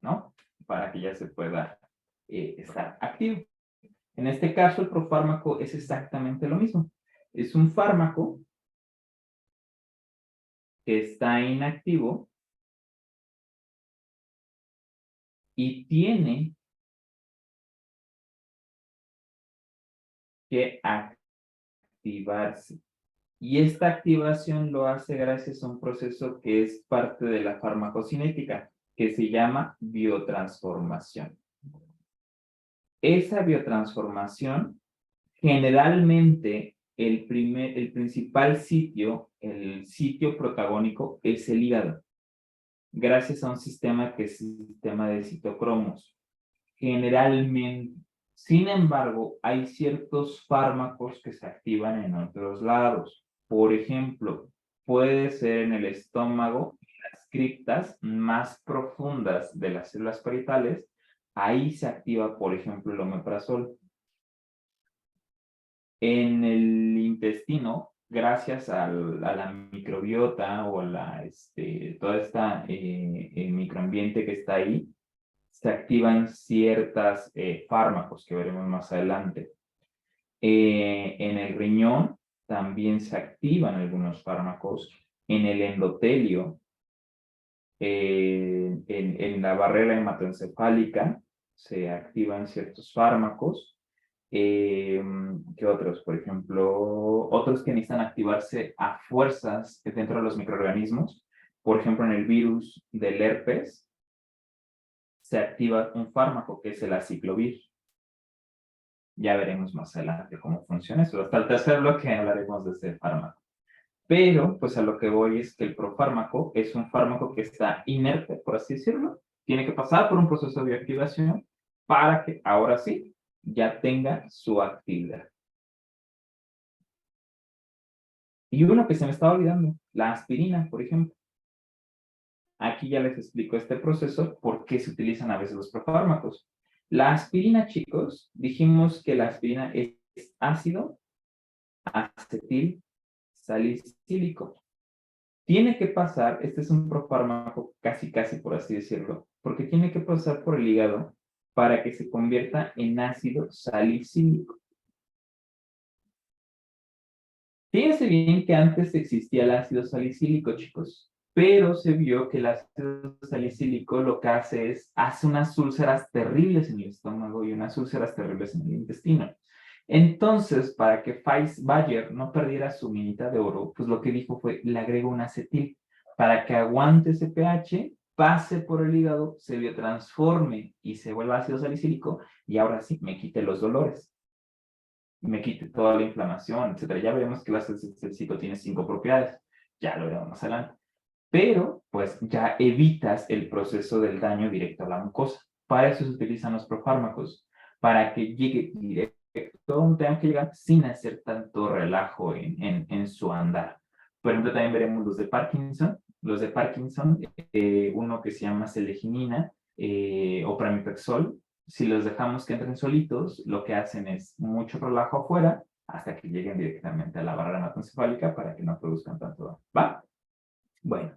¿No? Para que ya se pueda estar activo. En este caso, el profármaco es exactamente lo mismo. Es un fármaco que está inactivo y tiene que activarse. Y esta activación lo hace gracias a un proceso que es parte de la farmacocinética, que se llama biotransformación. Esa biotransformación, generalmente, el principal sitio, el sitio protagónico, es el hígado, gracias a un sistema que es el sistema de citocromos. Generalmente, sin embargo, hay ciertos fármacos que se activan en otros lados. Por ejemplo, puede ser en el estómago, en las criptas más profundas de las células parietales. Ahí se activa, por ejemplo, el omeprazol. En el intestino, gracias a la microbiota o a toda esta microambiente que está ahí, se activan ciertos fármacos que veremos más adelante. En el riñón también se activan algunos fármacos. En el endotelio, en la barrera hematoencefálica, se activan ciertos fármacos. ¿Qué otros? Por ejemplo, otros que necesitan activarse a fuerzas dentro de los microorganismos. Por ejemplo, en el virus del herpes, se activa un fármaco que es el aciclovir. Ya veremos más adelante cómo funciona eso. Hasta el tercer bloque hablaremos de ese fármaco. Pero, pues a lo que voy es que el profármaco es un fármaco que está inerte, por así decirlo. Tiene que pasar por un proceso de bioactivación para que ahora sí ya tenga su actividad. Y uno que se me estaba olvidando, la aspirina, por ejemplo. Aquí ya les explico este proceso, por qué se utilizan a veces los profármacos. La aspirina, chicos, dijimos que la aspirina es ácido acetil salicílico. Tiene que pasar, este es un profármaco casi por así decirlo, porque tiene que pasar por el hígado para que se convierta en ácido salicílico. Fíjense bien que antes existía el ácido salicílico, chicos, pero se vio que el ácido salicílico lo que hace unas úlceras terribles en el estómago y unas úlceras terribles en el intestino. Entonces, para que Bayer no perdiera su minita de oro, pues lo que dijo fue, le agrego un acetil para que aguante ese pH, pase por el hígado, se biotransforme y se vuelva ácido salicílico y ahora sí me quite los dolores, me quite toda la inflamación, etcétera. Ya veremos que el ácido salicílico tiene 5 propiedades, ya lo veremos más adelante. Pero, pues, ya evitas el proceso del daño directo a la mucosa. Para eso se utilizan los profármacos, para que llegue directo donde tenga que llegar sin hacer tanto relajo en su andar. Por ejemplo, también veremos los de Parkinson. Los de Parkinson, uno que se llama seleginina o pramipexol. Si los dejamos que entren solitos, lo que hacen es mucho relajo afuera hasta que lleguen directamente a la barrera hematoencefálica para que no produzcan tanto daño. ¿Va? Bueno,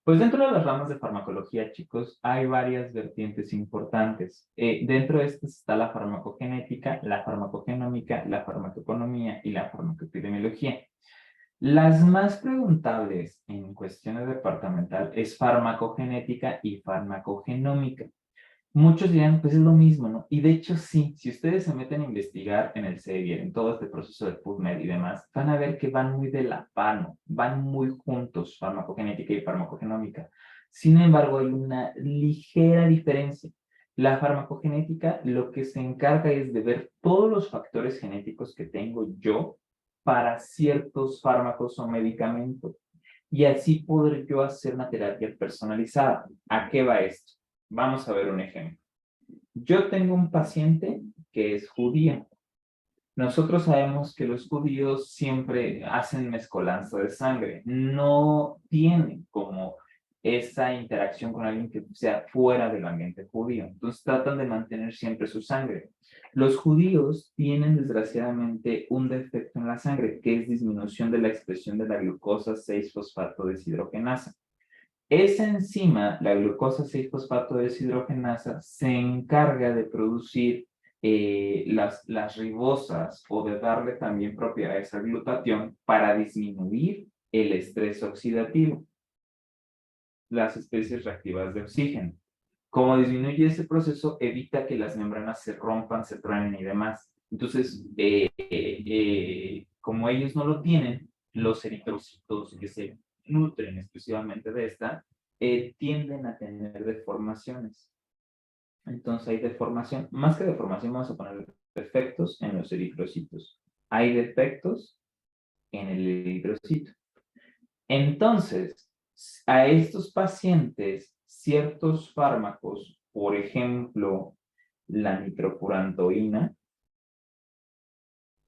pues dentro de las ramas de farmacología, chicos, hay varias vertientes importantes. Dentro de estas está la farmacogenética, la farmacogenómica, la farmacoeconomía y la farmacoepidemiología. Las más preguntables en cuestiones departamental es farmacogenética y farmacogenómica. Muchos dirán, pues es lo mismo, ¿no? Y de hecho sí, si ustedes se meten a investigar en el CEBIR, en todo este proceso de PubMed y demás, van a ver que van muy de la mano, van muy juntos, farmacogenética y farmacogenómica. Sin embargo, hay una ligera diferencia. La farmacogenética lo que se encarga es de ver todos los factores genéticos que tengo yo para ciertos fármacos o medicamentos. Y así poder yo hacer una terapia personalizada. ¿A qué va esto? Vamos a ver un ejemplo. Yo tengo un paciente que es judío. Nosotros sabemos que los judíos siempre hacen mezcolanza de sangre. No tienen como esa interacción con alguien que sea fuera del ambiente judío. Entonces tratan de mantener siempre su sangre. Los judíos tienen desgraciadamente un defecto en la sangre, que es disminución de la expresión de la glucosa 6-fosfato deshidrogenasa. Esa enzima, la glucosa 6-fosfato deshidrogenasa, se encarga de producir las ribosas o de darle también propiedades al glutatión para disminuir el estrés oxidativo, las especies reactivas de oxígeno. Como disminuye ese proceso, evita que las membranas se rompan, se truenen y demás. Entonces, como ellos no lo tienen, los eritrocitos que se nutren exclusivamente de esta, tienden a tener deformaciones. Entonces hay deformación, más que deformación vamos a poner defectos en los eritrocitos. Hay defectos en el eritrocito. Entonces, a estos pacientes, ciertos fármacos, por ejemplo, la nitrofurantoína,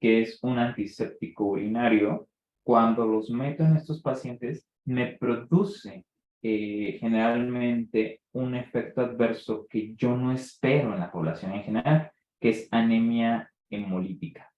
que es un antiséptico urinario, cuando los meto en estos pacientes, me produce generalmente un efecto adverso que yo no espero en la población en general, que es anemia hemolítica.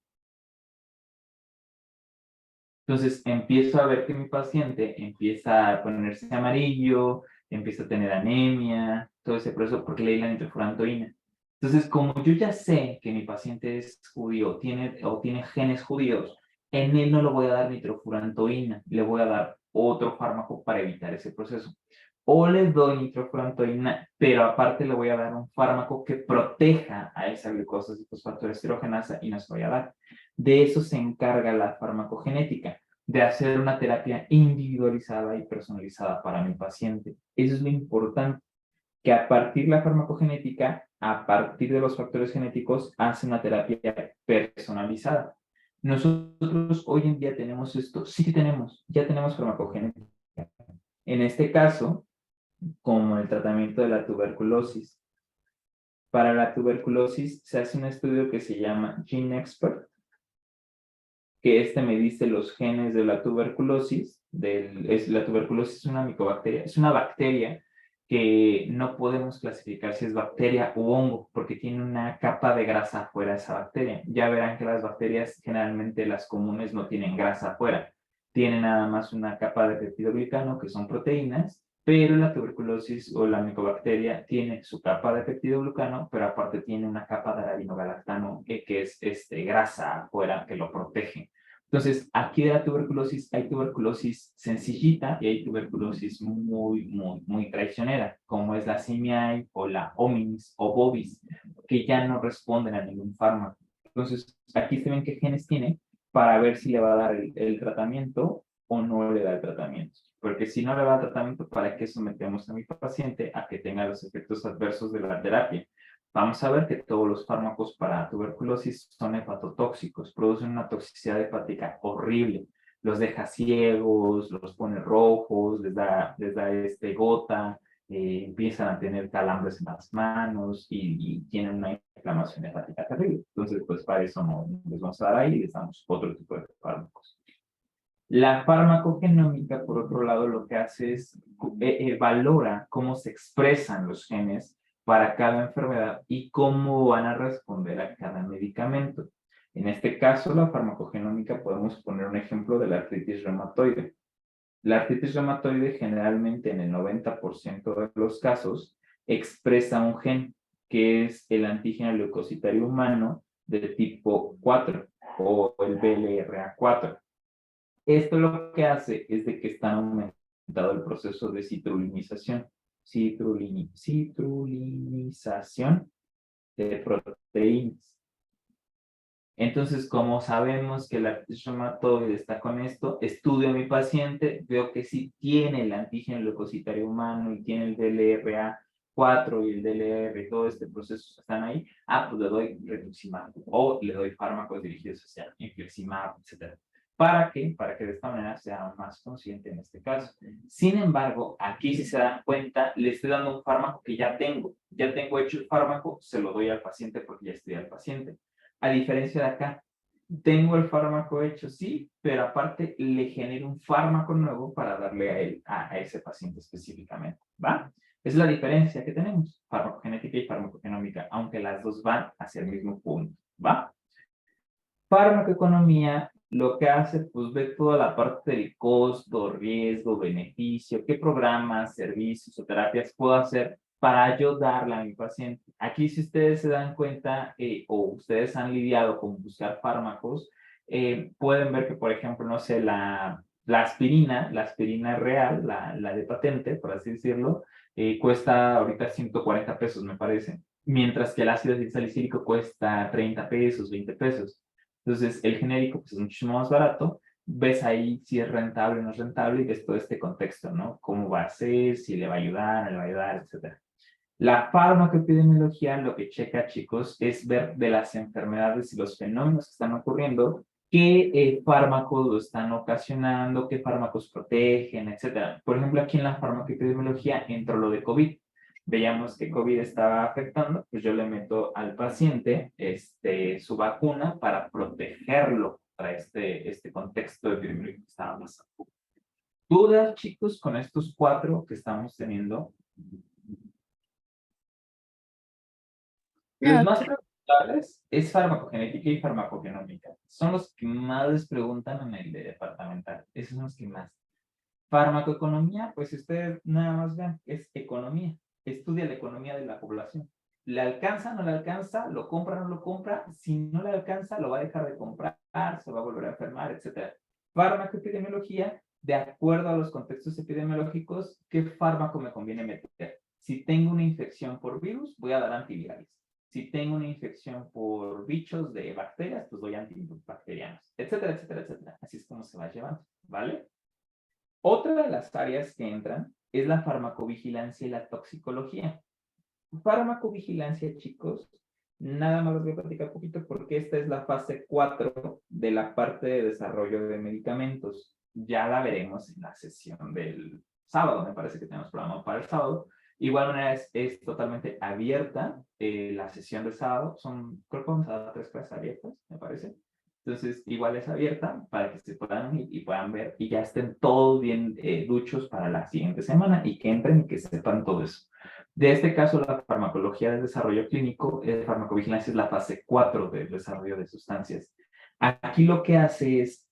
Entonces empiezo a ver que mi paciente empieza a ponerse amarillo, empieza a tener anemia, todo ese proceso porque le di la nitrofurantoína. Entonces, como yo ya sé que mi paciente es judío tiene genes judíos, en él no le voy a dar nitrofurantoína, le voy a dar otro fármaco para evitar ese proceso. O le doy nitrofurantoína, pero aparte le voy a dar un fármaco que proteja a esa glucosa 6-fosfato deshidrogenasa y no se vaya a dar. De eso se encarga la farmacogenética, de hacer una terapia individualizada y personalizada para mi paciente. Eso es lo importante, que a partir de la farmacogenética, a partir de los factores genéticos, hace una terapia personalizada. Nosotros hoy en día tenemos esto, sí tenemos, ya tenemos farmacogenética. En este caso, como el tratamiento de la tuberculosis. Para la tuberculosis se hace un estudio que se llama GeneXpert, que me dice los genes de la tuberculosis. La tuberculosis es una micobacteria, es una bacteria que no podemos clasificar si es bacteria u hongo, porque tiene una capa de grasa afuera de esa bacteria. Ya verán que las bacterias, generalmente las comunes, no tienen grasa afuera. Tienen nada más una capa de peptidoglicano, que son proteínas, pero la tuberculosis o la micobacteria tiene su capa de peptidoglucano, pero aparte tiene una capa de arabinogalactano, que es grasa afuera que lo protege. Entonces, aquí de la tuberculosis hay tuberculosis sencillita y hay tuberculosis muy traicionera, como es la simiae o la hominis o bovis, que ya no responden a ningún fármaco. Entonces, aquí se ven qué genes tiene para ver si le va a dar el tratamiento o no le da el tratamiento. Porque si no le va a dar tratamiento, ¿para qué sometemos a mi paciente a que tenga los efectos adversos de la terapia? Vamos a ver que todos los fármacos para tuberculosis son hepatotóxicos, producen una toxicidad hepática horrible. Los deja ciegos, los pone rojos, les da gota, empiezan a tener calambres en las manos y tienen una inflamación hepática terrible. Entonces, pues para eso no les vamos a dar ahí, les damos otro tipo de fármacos. La farmacogenómica, por otro lado, lo que hace es valora cómo se expresan los genes para cada enfermedad y cómo van a responder a cada medicamento. En este caso, la farmacogenómica, podemos poner un ejemplo de la artritis reumatoide. La artritis reumatoide generalmente en el 90% de los casos expresa un gen que es el antígeno leucocitario humano de tipo 4 o el BLRA4. Esto lo que hace es de que está aumentado el proceso de citrulinización. Citrulinización de proteínas. Entonces, como sabemos que la artritis reumatoide está con esto, estudio a mi paciente, veo que sí tiene el antígeno leucocitario humano y tiene el DLRA4 y el DLR, todo este proceso están ahí, pues le doy rituximab o le doy fármacos dirigidos hacia infliximab, etc. ¿Para qué? Para que de esta manera sea más consciente en este caso. Sin embargo, aquí si se dan cuenta, le estoy dando un fármaco que ya tengo hecho el fármaco, se lo doy al paciente porque ya estudié al paciente. A diferencia de acá, tengo el fármaco hecho, sí, pero aparte le genero un fármaco nuevo para darle a él, a ese paciente específicamente, ¿va? Es la diferencia que tenemos, farmacogenética y farmacogenómica, aunque las dos van hacia el mismo punto, ¿va? Farmacoeconomía lo que hace, pues ve toda la parte del costo, riesgo, beneficio, qué programas, servicios o terapias puedo hacer para yo darle a mi paciente. Aquí, si ustedes se dan cuenta o ustedes han lidiado con buscar fármacos, pueden ver que, por ejemplo, no sé, la aspirina real, la de patente, por así decirlo, cuesta ahorita 140 pesos, me parece, mientras que el ácido salicílico cuesta 30 pesos, 20 pesos. Entonces, el genérico pues, es muchísimo más barato. Ves ahí si es rentable o no es rentable y ves todo este contexto, ¿no? Cómo va a ser, si le va a ayudar, no le va a ayudar, etc. La farmacoepidemiología lo que checa, chicos, es ver de las enfermedades y los fenómenos que están ocurriendo, qué fármacos lo están ocasionando, qué fármacos protegen, etc. Por ejemplo, aquí en la farmacoepidemiología entró lo de COVID. Veíamos que COVID estaba afectando, pues yo le meto al paciente su vacuna para protegerlo para este contexto epidemiológico que estaba pasando. ¿Dudas, chicos, con estos 4 que estamos teniendo? Los No, más preguntables es farmacogenética y farmacogenómica. Son los que más les preguntan en el de departamental. Esos son los que más. Farmacoeconomía, pues ustedes nada más vean, es economía. Estudia la economía de la población. ¿Le alcanza, no le alcanza? ¿Lo compra, no lo compra? Si no le alcanza, lo va a dejar de comprar, se va a volver a enfermar, etc. Farmacoepidemiología, de acuerdo a los contextos epidemiológicos, ¿qué fármaco me conviene meter? Si tengo una infección por virus, voy a dar antivirales. Si tengo una infección por bichos de bacterias, pues doy antibacterianos, etcétera, etcétera, etcétera. Así es como se va llevando, ¿vale? Otra de las áreas que entran es la farmacovigilancia y la toxicología. Farmacovigilancia, chicos, nada más les voy a platicar un poquito porque esta es la fase 4 de la parte de desarrollo de medicamentos. Ya la veremos en la sesión del sábado, me parece que tenemos programado para el sábado. Igual manera es totalmente abierta la sesión del sábado. Creo que vamos a dar 3 clases abiertas, me parece. Entonces, igual es abierta para que se puedan ir y puedan ver y ya estén todos bien duchos para la siguiente semana y que entren y que sepan todo eso. De este caso, la farmacología del desarrollo clínico, farmacovigilancia es la fase 4 del desarrollo de sustancias. Aquí lo que hace es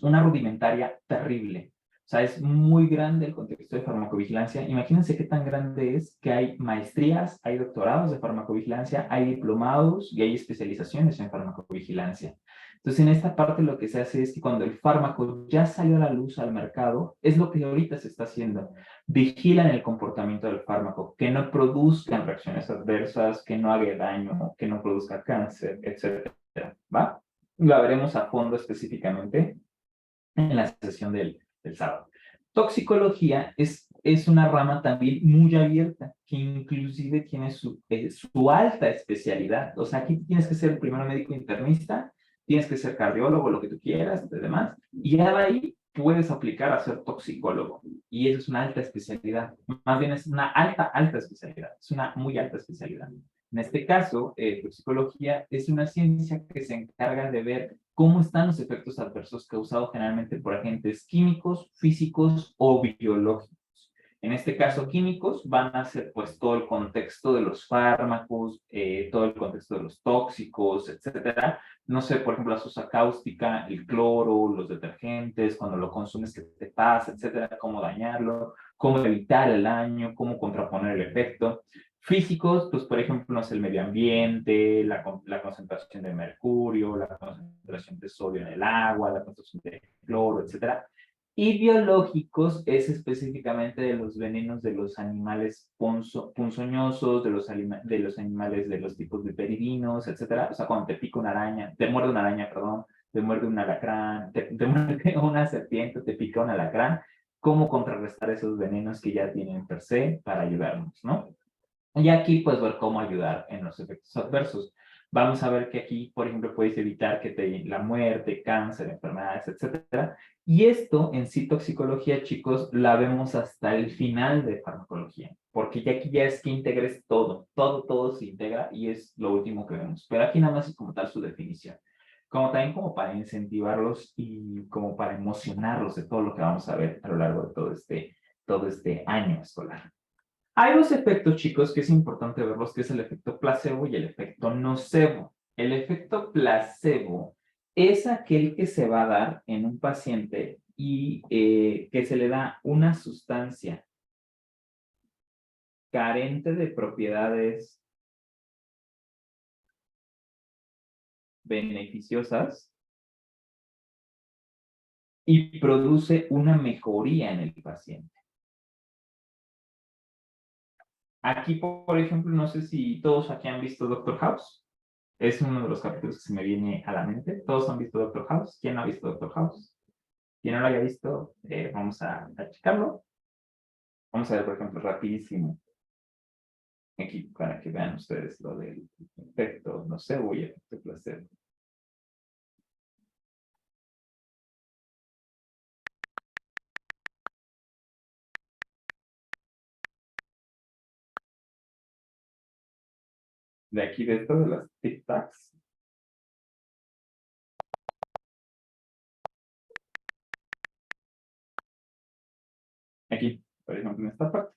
una rudimentaria terrible. O sea, es muy grande el contexto de farmacovigilancia. Imagínense qué tan grande es que hay maestrías, hay doctorados de farmacovigilancia, hay diplomados y hay especializaciones en farmacovigilancia. Entonces, en esta parte lo que se hace es que cuando el fármaco ya salió a la luz al mercado, es lo que ahorita se está haciendo. Vigilan el comportamiento del fármaco, que no produzcan reacciones adversas, que no haga daño, que no produzca cáncer, etcétera. ¿Va? La veremos a fondo específicamente en la sesión del sábado. Toxicología es una rama también muy abierta, que inclusive tiene su alta especialidad. O sea, aquí tienes que ser el primer médico internista, tienes que ser cardiólogo, lo que tú quieras, y demás, y ya de ahí puedes aplicar a ser toxicólogo. Y eso es una alta especialidad. Más bien es una alta especialidad. Es una muy alta especialidad. En este caso, toxicología es una ciencia que se encarga de ver cómo están los efectos adversos causados generalmente por agentes químicos, físicos o biológicos. En este caso, químicos van a ser pues todo el contexto de los fármacos, todo el contexto de los tóxicos, etcétera. No sé, por ejemplo, la sosa cáustica, el cloro, los detergentes, cuando lo consumes, qué te pasa, etcétera, cómo dañarlo, cómo evitar el daño, cómo contraponer el efecto. Físicos, pues por ejemplo, no sé, el medio ambiente, la concentración de mercurio, la concentración de sodio en el agua, la concentración de cloro, etcétera. Y biológicos es específicamente de los venenos de los animales ponzoñosos, de los animales de los tipos de peridinos, etcétera. O sea, cuando te pica una araña, te muerde una araña, perdón, te muerde un alacrán, te muerde una serpiente, te pica un alacrán, cómo contrarrestar esos venenos que ya tienen per se para ayudarnos, ¿no? Y aquí, pues, ver cómo ayudar en los efectos adversos. Vamos a ver que aquí, por ejemplo, puedes evitar que la muerte, cáncer, enfermedades, etcétera. Y esto en sí, toxicología, chicos, la vemos hasta el final de farmacología, porque ya aquí ya es que integres todo, todo se integra y es lo último que vemos. Pero aquí nada más es como tal su definición. Como también como para incentivarlos y como para emocionarlos de todo lo que vamos a ver a lo largo de todo este año escolar. Hay dos efectos, chicos, que es importante verlos, que es el efecto placebo y el efecto nocebo. El efecto placebo es aquel que se va a dar en un paciente y que se le da una sustancia carente de propiedades beneficiosas y produce una mejoría en el paciente. Aquí, por ejemplo, no sé si todos aquí han visto Doctor House. Es uno de los capítulos que se me viene a la mente. ¿Todos han visto Doctor House? ¿Quién no ha visto Doctor House? Quien no lo haya visto, vamos a checarlo. Vamos a ver, por ejemplo, rapidísimo. Aquí, para que vean ustedes lo del efecto nocebo y efecto placebo. De aquí, de esto, de las tic-tacs. Aquí, por ejemplo, en esta parte.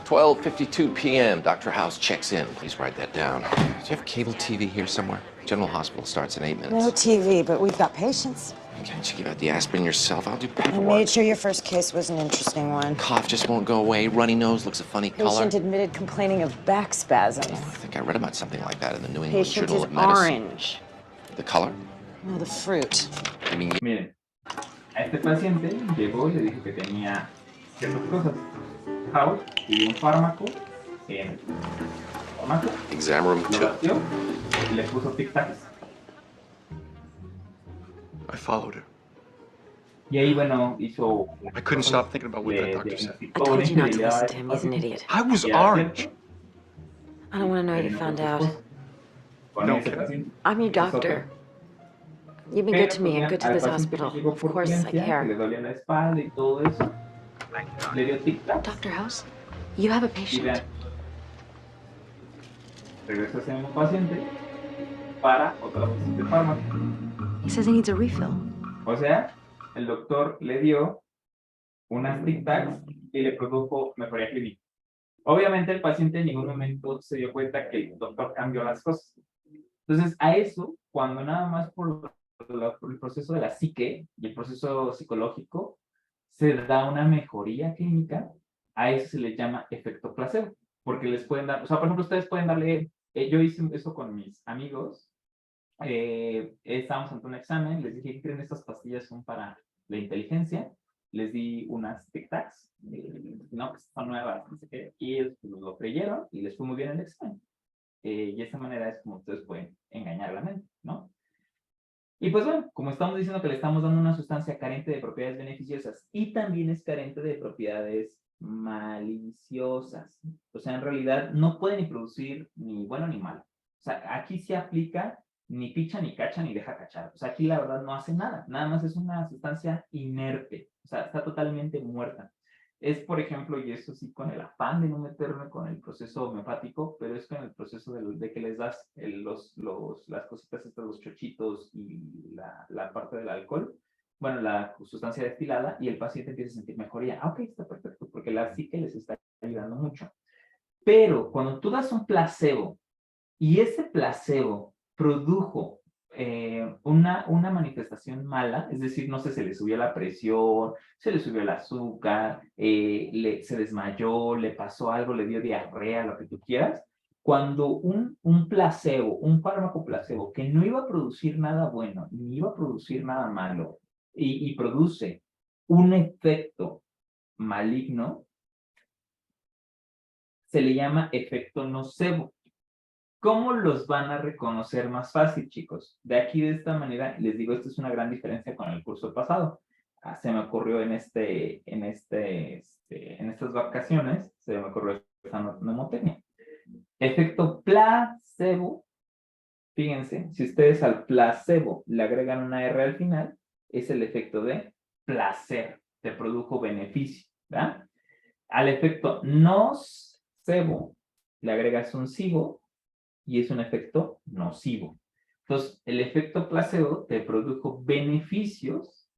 12:52 p.m. Dr. House checks in. Please write that down. Do you have cable TV here somewhere? General Hospital starts in 8 minutes. No TV, but we've got patients. Can't you give out the aspirin yourself? I'll do I paperwork. made sure your first case was an interesting one. Cough just won't go away. Runny nose looks a funny color. Patient admitted complaining of back spasms. Oh, I think I read about something like that in the New England Patient Journal is of Medicine. orange. The color? No, the fruit. I mean, Miren, a este paciente llegó y le dijo que tenía ciertas cosas. House pidió un fármaco en farmacia. exam room Lo 2. vació y le puso tic-tacs. I followed her. Y ahí, bueno, hizo... I couldn't stop thinking about what that doctor said. I told you not to listen to him. He's an idiot. I was orange. I don't want to know you found out. No. I'm your doctor. You've been good to me and good to this hospital. Of course, I care. Le dolía la espalda y todo eso. Le dio tic-tac. Dr. House, you have a Y patient. vean, regresa ese mismo paciente para otra dosis de fármaco. He says he needs a refill. O sea, el doctor le dio unas tic-tacs y le produjo mejoría clínica. Obviamente el paciente en ningún momento se dio cuenta que el doctor cambió las cosas. Entonces, a eso, cuando nada más por el proceso de la psique y el proceso psicológico se da una mejoría clínica, a eso se le llama efecto placebo, porque les pueden dar, o sea, por ejemplo, ustedes pueden darle, yo hice eso con mis amigos, estábamos ante un examen, les dije, ¿qué creen? Estas pastillas son para la inteligencia, les di unas tic-tacs, no, pues son nuevas, no sé qué, y ellos pues, lo creyeron y les fue muy bien el examen. Y de esa manera es como ustedes pueden engañar la mente, ¿no? Y pues bueno, como estamos diciendo que le estamos dando una sustancia carente de propiedades beneficiosas y también es carente de propiedades maliciosas. O sea, en realidad no puede ni producir ni bueno ni malo. O sea, aquí se aplica ni picha, ni cacha, ni deja cachar. O sea, aquí la verdad no hace nada. Nada más es una sustancia inerte. O sea, está totalmente muerta. Es, por ejemplo, y eso sí, con el afán de no meterme con el proceso homeopático, pero es con el proceso de que les das las cositas estas, los chochitos y la parte del alcohol, bueno, la sustancia destilada, y el paciente empieza a sentir mejoría. Ah, ok, está perfecto, porque la psique les está ayudando mucho. Pero cuando tú das un placebo y ese placebo produjo una manifestación mala, es decir, no sé, se le subió la presión, se le subió el azúcar, se desmayó, le pasó algo, le dio diarrea, lo que tú quieras. Cuando un placebo, un fármaco placebo que no iba a producir nada bueno, ni iba a producir nada malo, y produce un efecto maligno, se le llama efecto nocebo. ¿Cómo los van a reconocer más fácil, chicos? De aquí, de esta manera, les digo, esto es una gran diferencia con el curso pasado. Se me ocurrió en estas vacaciones, se me ocurrió esta mnemotecnia. Efecto placebo, fíjense, si ustedes al placebo le agregan una R al final, es el efecto de placer, te produjo beneficio, ¿verdad? Al efecto nocebo le agregas un cibo, y es un efecto nocivo. Entonces, el efecto placebo te produjo beneficios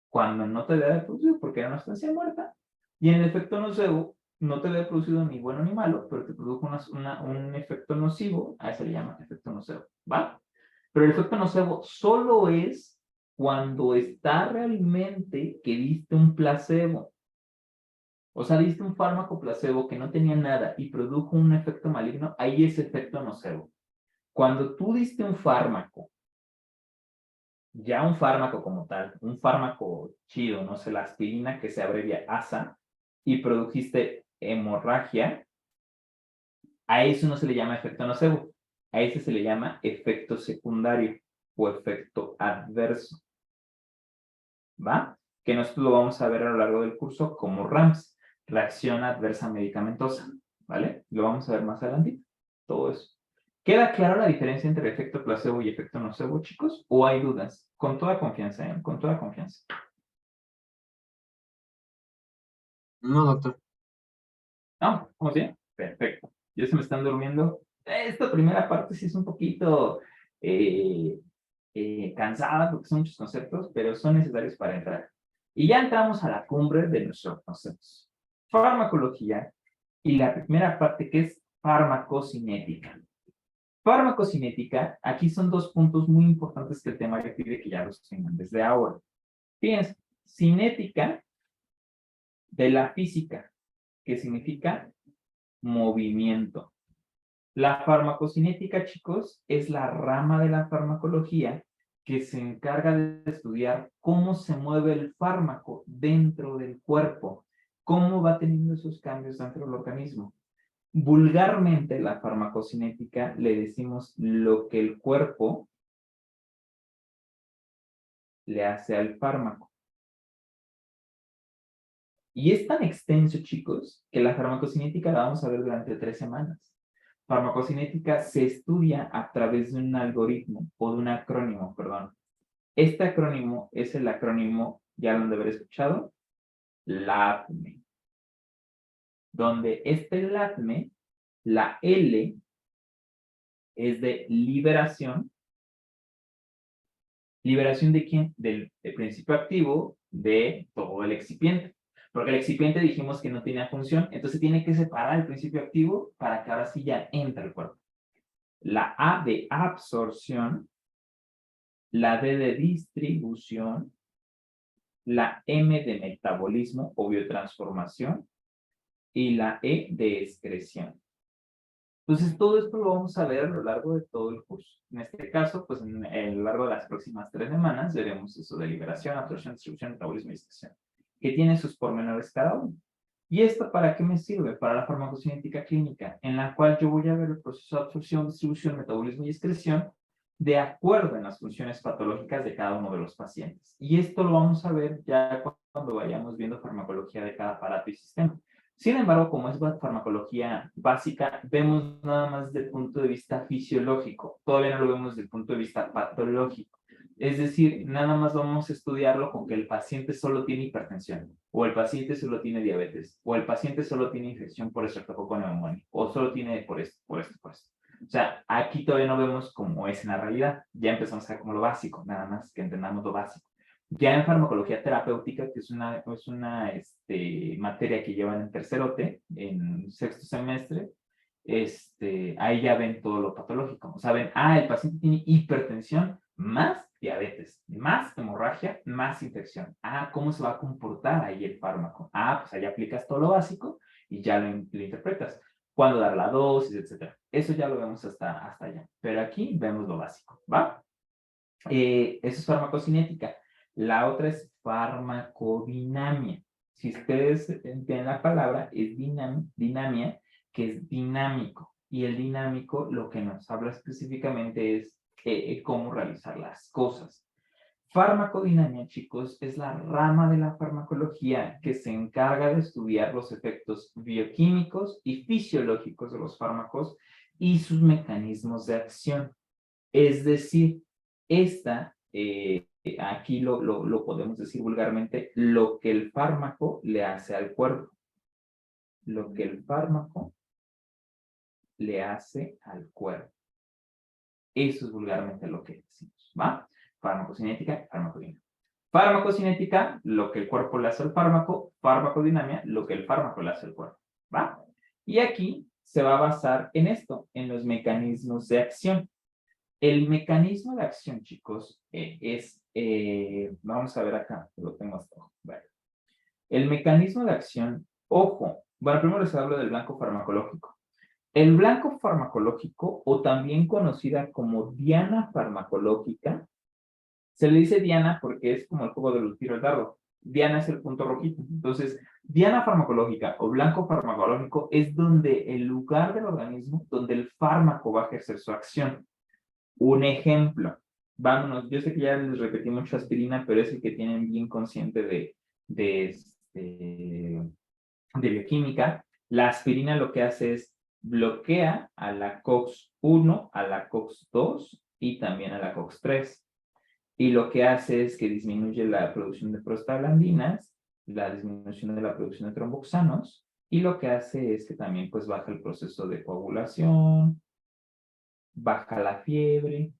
cuando no te debe haber producido, porque era una sustancia muerta, y en el efecto nocebo no te debe haber producido ni bueno ni malo, pero te produjo un efecto nocivo, a eso le llaman efecto nocebo, ¿va? Pero el efecto nocebo solo es cuando está realmente que diste un placebo. O sea, diste un fármaco placebo que no tenía nada y produjo un efecto maligno, ahí es efecto nocebo. Cuando tú diste un fármaco, ya un fármaco como tal, un fármaco chido, no sé, la aspirina que se abrevia ASA, y produjiste hemorragia, a eso no se le llama efecto nocebo, a ese se le llama efecto secundario o efecto adverso. ¿Va? Que nosotros lo vamos a ver a lo largo del curso como RAMS, reacción adversa medicamentosa, ¿vale? Lo vamos a ver más adelante, todo eso. ¿Queda clara la diferencia entre efecto placebo y efecto nocebo, chicos? ¿O hay dudas? Con toda confianza, ¿eh? Con toda confianza. No, doctor. ¿No? ¿Cómo bien? Perfecto. Ya se me están durmiendo. Esta primera parte sí es un poquito cansada porque son muchos conceptos, pero son necesarios para entrar. Y ya entramos a la cumbre de nuestros conceptos. Farmacología y la primera parte que es farmacocinética. Farmacocinética, aquí son dos puntos muy importantes que el temario pide que ya los tengan desde ahora. Fíjense, cinética de la física, que significa movimiento. La farmacocinética, chicos, es la rama de la farmacología que se encarga de estudiar cómo se mueve el fármaco dentro del cuerpo, cómo va teniendo esos cambios dentro del organismo. Vulgarmente, la farmacocinética le decimos lo que el cuerpo le hace al fármaco. Y es tan extenso, chicos, que la farmacocinética la vamos a ver durante 3 semanas. Farmacocinética se estudia a través de un algoritmo o de un acrónimo, perdón. Este acrónimo es el acrónimo, ya lo han de haber escuchado, LATME. Donde este LATME, la L es de liberación. ¿Liberación de quién? Del principio activo de todo el excipiente. Porque el excipiente dijimos que no tenía función, entonces tiene que separar el principio activo para que ahora sí ya entre el cuerpo. La A de absorción, la D de distribución, la M de metabolismo o biotransformación y la E de excreción. Entonces, todo esto lo vamos a ver a lo largo de todo el curso. En este caso, pues a lo largo de las próximas 3 semanas veremos eso de liberación, absorción, distribución, metabolismo y excreción, que tiene sus pormenores cada uno. ¿Y esto para qué me sirve? Para la farmacocinética clínica, en la cual yo voy a ver el proceso de absorción, distribución, metabolismo y excreción de acuerdo en las funciones patológicas de cada uno de los pacientes. Y esto lo vamos a ver ya cuando vayamos viendo farmacología de cada aparato y sistema. Sin embargo, como es farmacología básica, vemos nada más desde el punto de vista fisiológico. Todavía no lo vemos desde el punto de vista patológico. Es decir, nada más vamos a estudiarlo con que el paciente solo tiene hipertensión, o el paciente solo tiene diabetes, o el paciente solo tiene infección por estreptococo neumonía, o solo tiene por esto, por esto, por esto. O sea, aquí todavía no vemos cómo es en la realidad. Ya empezamos a ver como lo básico, nada más que entendamos lo básico. Ya en farmacología terapéutica, que es una materia que llevan en tercerote, en sexto semestre, ahí ya ven todo lo patológico. O sea, ven, el paciente tiene hipertensión más diabetes, más hemorragia, más infección. ¿Cómo se va a comportar ahí el fármaco? Pues ahí aplicas todo lo básico y ya lo interpretas. Cuándo dar la dosis, etcétera. Eso ya lo vemos hasta allá. Pero aquí vemos lo básico, ¿va? Eso es farmacocinética. La otra es farmacodinamia. Si ustedes entienden la palabra, es dinamia, que es dinámico. Y el dinámico lo que nos habla específicamente es cómo realizar las cosas. Farmacodinamia, chicos, es la rama de la farmacología que se encarga de estudiar los efectos bioquímicos y fisiológicos de los fármacos y sus mecanismos de acción. Es decir, aquí lo podemos decir vulgarmente, lo que el fármaco le hace al cuerpo. Lo que el fármaco le hace al cuerpo. Eso es vulgarmente lo que decimos, ¿va? Farmacocinética, farmacodinámica. Farmacocinética, lo que el cuerpo le hace al fármaco. Farmacodinamia, lo que el fármaco le hace al cuerpo, ¿va? Y aquí se va a basar en esto, en los mecanismos de acción. El mecanismo de acción, chicos, vamos a ver acá, lo tengo hasta abajo. Bueno. El mecanismo de acción, ojo, bueno, primero les hablo del blanco farmacológico. El blanco farmacológico, o también conocida como diana farmacológica, se le dice diana porque es como el juego del tiro al dardo. Diana es el punto rojito. Entonces, diana farmacológica o blanco farmacológico es donde el lugar del organismo, donde el fármaco va a ejercer su acción. Un ejemplo, vámonos, yo sé que ya les repetí mucho aspirina, pero es el que tienen bien consciente de bioquímica. La aspirina lo que hace es bloquea a la COX-1, a la COX-2 y también a la COX-3. Y lo que hace es que disminuye la producción de prostaglandinas, la disminución de la producción de tromboxanos, y lo que hace es que también pues baja el proceso de coagulación, baja la fiebre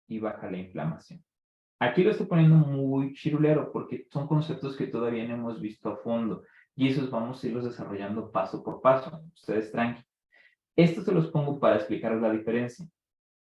y baja la inflamación. Aquí lo estoy poniendo muy chirulero porque son conceptos que todavía no hemos visto a fondo y esos vamos a irlos desarrollando paso por paso. Ustedes tranqui. Esto se los pongo para explicaros la diferencia.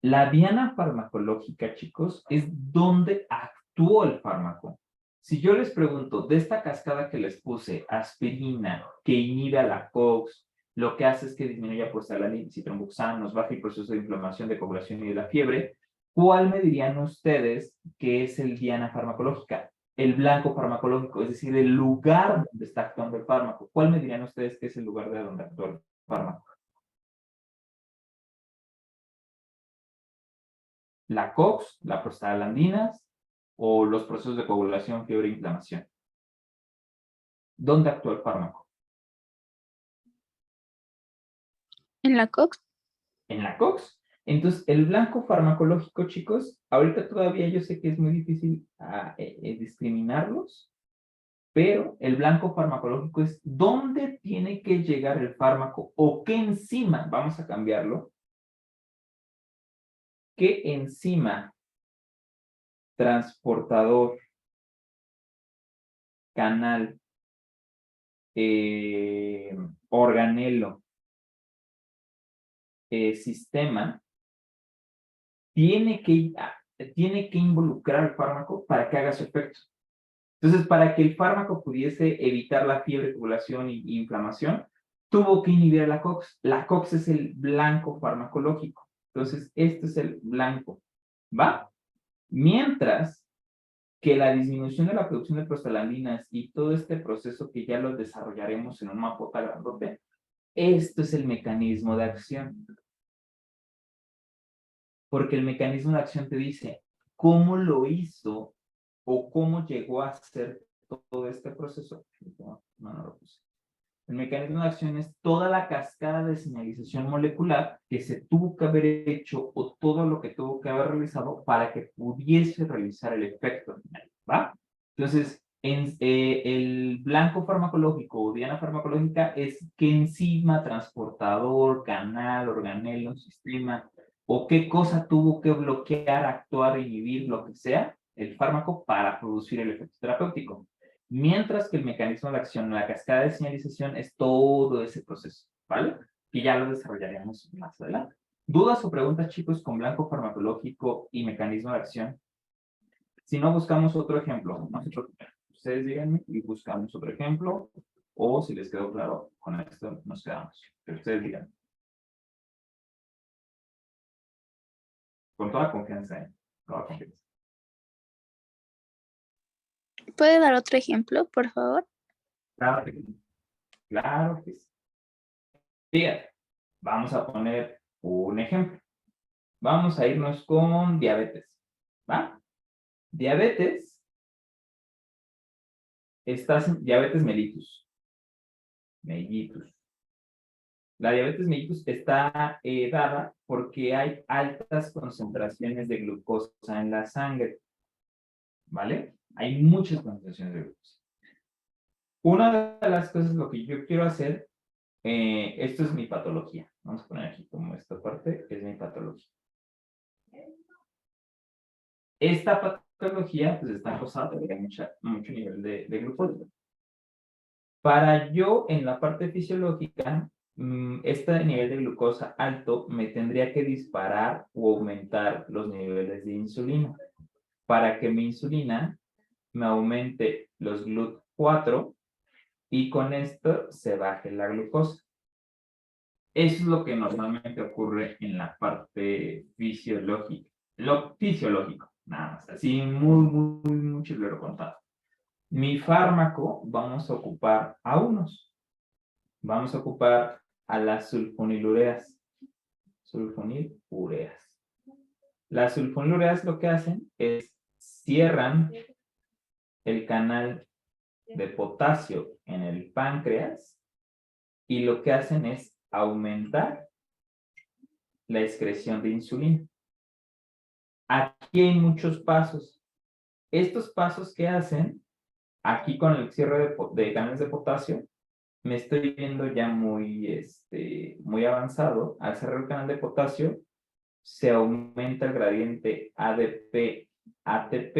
La diana farmacológica, chicos, es donde actuó el fármaco. Si yo les pregunto, de esta cascada que les puse, aspirina, que inhibe a la COX, lo que hace es que disminuya prostaglandinas y tromboxanos, baja el proceso de inflamación, de coagulación y de la fiebre, ¿cuál me dirían ustedes que es el diana farmacológica? El blanco farmacológico, es decir, el lugar donde está actuando el fármaco. ¿Cuál me dirían ustedes que es el lugar de donde actúa el fármaco? La COX, las prostaglandinas o los procesos de coagulación, fiebre e inflamación. ¿Dónde actúa el fármaco? En la COX. En la COX. Entonces, el blanco farmacológico, chicos, ahorita todavía yo sé que es muy difícil discriminarlos, pero el blanco farmacológico es dónde tiene que llegar el fármaco o qué enzima, vamos a cambiarlo, qué enzima transportador, canal, organelo, sistema, tiene que involucrar al fármaco para que haga su efecto. Entonces, para que el fármaco pudiese evitar la fiebre, coagulación e inflamación, tuvo que inhibir a la COX. La COX es el blanco farmacológico. Entonces, este es el blanco, ¿va? Mientras que la disminución de la producción de prostaglandinas y todo este proceso que ya lo desarrollaremos en un mapota grandote, esto es el mecanismo de acción. Porque el mecanismo de acción te dice cómo lo hizo o cómo llegó a hacer todo este proceso. No lo puse. El mecanismo de acción es toda la cascada de señalización molecular que se tuvo que haber hecho o todo lo que tuvo que haber realizado para que pudiese realizar el efecto final, ¿va? Entonces, el blanco farmacológico o diana farmacológica es qué enzima, transportador, canal, organelo, sistema, o qué cosa tuvo que bloquear, actuar, inhibir, lo que sea, el fármaco para producir el efecto terapéutico. Mientras que el mecanismo de acción, la cascada de señalización, es todo ese proceso, ¿vale? Que ya lo desarrollaremos más adelante. ¿Dudas o preguntas, chicos, con blanco farmacológico y mecanismo de acción? Si no, buscamos otro ejemplo. No se preocupen. Ustedes díganme y buscamos otro ejemplo. O si les quedó claro, con esto nos quedamos. Pero ustedes digan. Con toda confianza, ¿eh? Toda confianza. ¿Puede dar otro ejemplo, por favor? Claro que sí. Claro que sí. Fíjate, vamos a poner un ejemplo. Vamos a irnos con diabetes, ¿va? Diabetes, diabetes mellitus. Mellitus. La diabetes mellitus está dada porque hay altas concentraciones de glucosa en la sangre, ¿vale? Hay muchas concentraciones de glucosa. Una de las cosas, lo que yo quiero hacer, esto es mi patología. Vamos a poner aquí como esta parte, es mi patología. Esta patología pues está causada por mucho nivel de glucosa. Para yo, en la parte fisiológica, este nivel de glucosa alto me tendría que disparar o aumentar los niveles de insulina. Para que mi insulina me aumente los GLUT4 y con esto se baje la glucosa. Eso es lo que normalmente ocurre en la parte fisiológica. Lo fisiológico, nada más. Así muy chilero contado. Mi fármaco, vamos a ocupar a unos. Vamos a ocupar a las sulfonilureas. Sulfonilureas. Las sulfonilureas lo que hacen es cierran el canal de potasio en el páncreas y lo que hacen es aumentar la excreción de insulina. Aquí hay muchos pasos. Estos pasos que hacen, aquí con el cierre de canales de potasio, me estoy viendo ya muy avanzado. Al cerrar el canal de potasio, se aumenta el gradiente ADP-ATP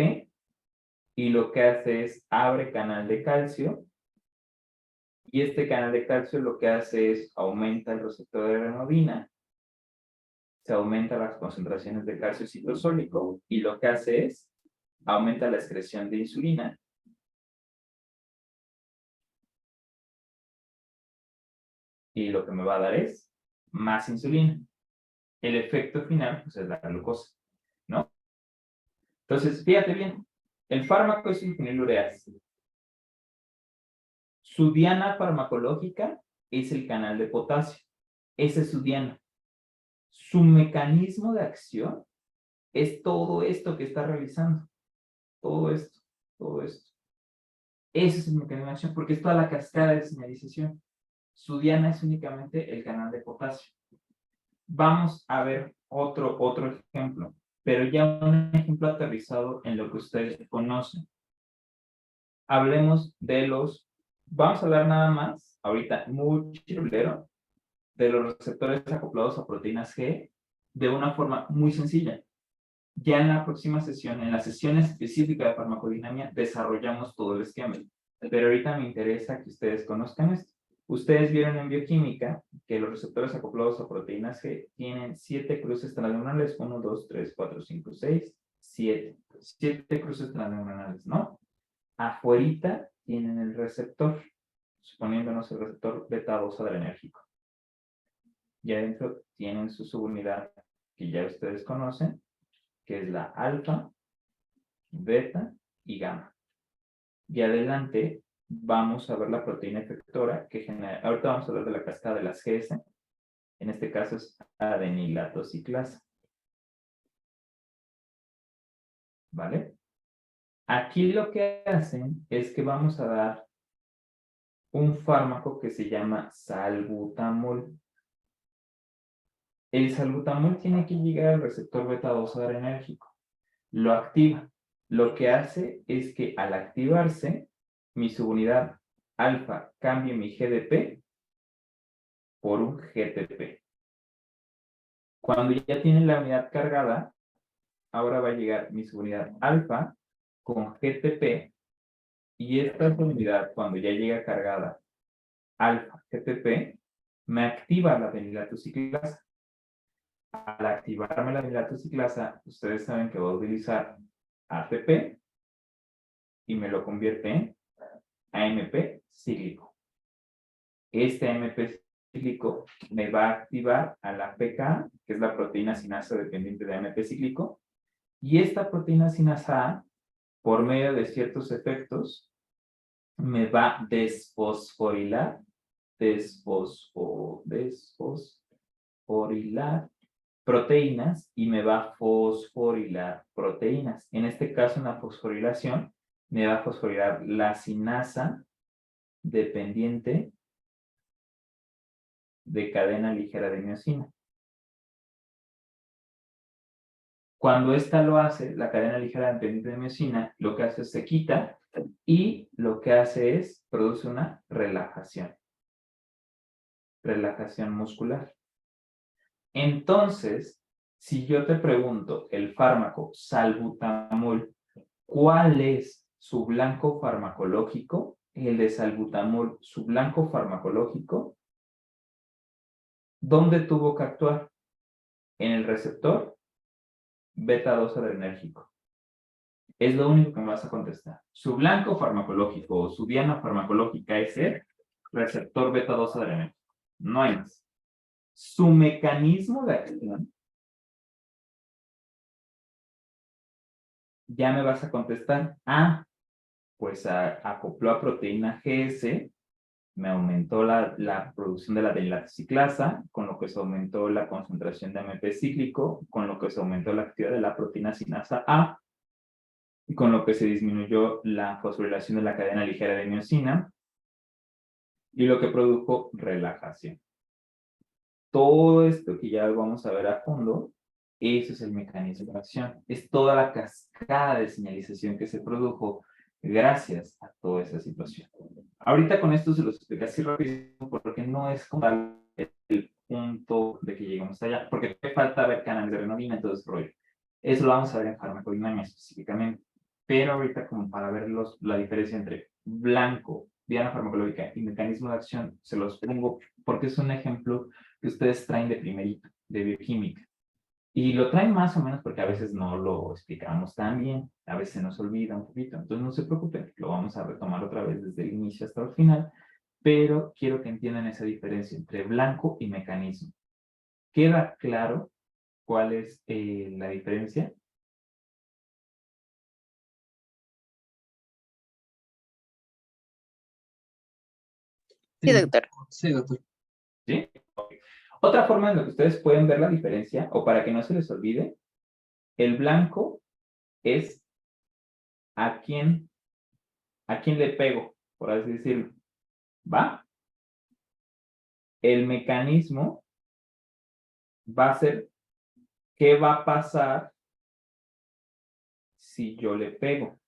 y lo que hace es abre canal de calcio y este canal de calcio lo que hace es aumenta el receptor de renodina, se aumenta las concentraciones de calcio citosólico y lo que hace es aumenta la excreción de insulina y lo que me va a dar es más insulina. El efecto final pues, es la glucosa, ¿no? Entonces, fíjate bien, el fármaco es sulfonilureas. Su diana farmacológica es el canal de potasio. Esa es su diana. Su mecanismo de acción es todo esto que está realizando. Todo esto, todo esto. Ese es el mecanismo de acción porque es toda la cascada de señalización. Su diana es únicamente el canal de potasio. Vamos a ver otro ejemplo, pero ya un ejemplo aterrizado en lo que ustedes conocen. Hablemos de vamos a hablar nada más, ahorita muy chirulero, de los receptores acoplados a proteínas G de una forma muy sencilla. Ya en la próxima sesión, en la sesión específica de farmacodinámica, desarrollamos todo el esquema. Pero ahorita me interesa que ustedes conozcan esto. Ustedes vieron en bioquímica que los receptores acoplados a proteínas G tienen 7 cruces transneuronales, 1, 2, 3, 4, 5, 6, 7. 7 cruces transneuronales, ¿no? Afuerita tienen el receptor, suponiéndonos el receptor beta-2 adrenérgico. Y adentro tienen su subunidad que ya ustedes conocen, que es la alfa, beta y gamma. Y adelante vamos a ver la proteína efectora que genera, ahorita vamos a hablar de la cascada de las GS, en este caso es adenilato ciclasa. ¿Vale? Aquí lo que hacen es que vamos a dar un fármaco que se llama salbutamol. El salbutamol tiene que llegar al receptor beta-2 adrenérgico. Lo activa. Lo que hace es que al activarse, mi subunidad alfa cambie mi GDP por un GTP. Cuando ya tiene la unidad cargada, ahora va a llegar mi subunidad alfa con GTP y esta unidad, cuando ya llega cargada alfa GTP, me activa la fenilatociclasa. Al activarme la fenilatociclasa, ustedes saben que voy a utilizar ATP y me lo convierte en AMP cíclico. Este AMP cíclico me va a activar a la PK, que es la proteína sinasa dependiente de AMP cíclico, y esta proteína sinasa A, por medio de ciertos efectos, me va a desfosforilar proteínas y me va a fosforilar proteínas. En este caso, una fosforilación me va a fosforilar la sinasa dependiente de cadena ligera de miosina. Cuando esta lo hace, la cadena ligera dependiente de miosina, lo que hace es se quita y lo que hace es produce una relajación. Relajación muscular. Entonces, si yo te pregunto el fármaco salbutamol, ¿cuál es su blanco farmacológico? El de salbutamol, su blanco farmacológico, ¿dónde tuvo que actuar? En el receptor beta-2 adrenérgico. Es lo único que me vas a contestar. Su blanco farmacológico o su diana farmacológica es el receptor beta-2 adrenérgico. No hay más. Su mecanismo de acción, ya me vas a contestar, pues acopló a proteína GS, me aumentó la producción de la fenilatociclasa, con lo que se aumentó la concentración de AMP cíclico, con lo que se aumentó la actividad de la proteína sinasa A, y con lo que se disminuyó la fosforilación de la cadena ligera de miosina, y lo que produjo relajación. Todo esto que ya vamos a ver a fondo, eso es el mecanismo de acción. Es toda la cascada de señalización que se produjo gracias a toda esa situación. Ahorita con esto se los explico así rápido porque no es como tal el punto de que lleguemos allá, porque te falta ver canales de renovina y todo ese rollo. Eso lo vamos a ver en farmacodinámica específicamente. Pero ahorita como para ver la diferencia entre blanco, diana farmacológica y mecanismo de acción, se los pongo porque es un ejemplo que ustedes traen de primerito, de bioquímica. Y lo traen más o menos porque a veces no lo explicamos tan bien, a veces se nos olvida un poquito. Entonces no se preocupen, lo vamos a retomar otra vez desde el inicio hasta el final, pero quiero que entiendan esa diferencia entre blanco y mecanismo. ¿Queda claro cuál es la diferencia? Sí, doctor. Sí, doctor. ¿Sí? Okay. Otra forma en la que ustedes pueden ver la diferencia, o para que no se les olvide, el blanco es a quién le pego, por así decirlo. ¿Va? El mecanismo va a ser qué va a pasar si yo le pego.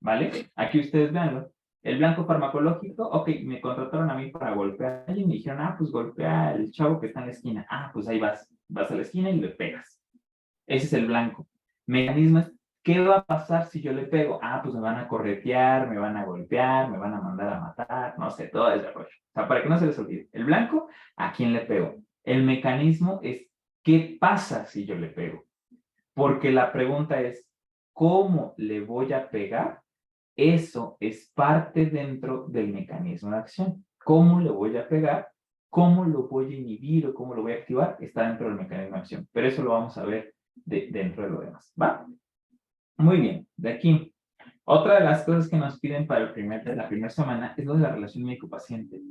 ¿Vale? Aquí ustedes veanlo. El blanco farmacológico, ok, me contrataron a mí para golpear y me dijeron, pues golpea al chavo que está en la esquina. Pues ahí vas a la esquina y le pegas. Ese es el blanco. Mecanismo es, ¿qué va a pasar si yo le pego? Pues me van a corretear, me van a golpear, me van a mandar a matar, no sé, todo ese rollo. O sea, para que no se les olvide. El blanco, ¿a quién le pego? El mecanismo es, ¿qué pasa si yo le pego? Porque la pregunta es, ¿cómo le voy a pegar? Eso es parte dentro del mecanismo de acción. ¿Cómo le voy a pegar? ¿Cómo lo voy a inhibir o cómo lo voy a activar? Está dentro del mecanismo de acción. Pero eso lo vamos a ver dentro de lo demás. ¿Va? Muy bien. De aquí. Otra de las cosas que nos piden para la primera semana es lo de la relación médico-paciente.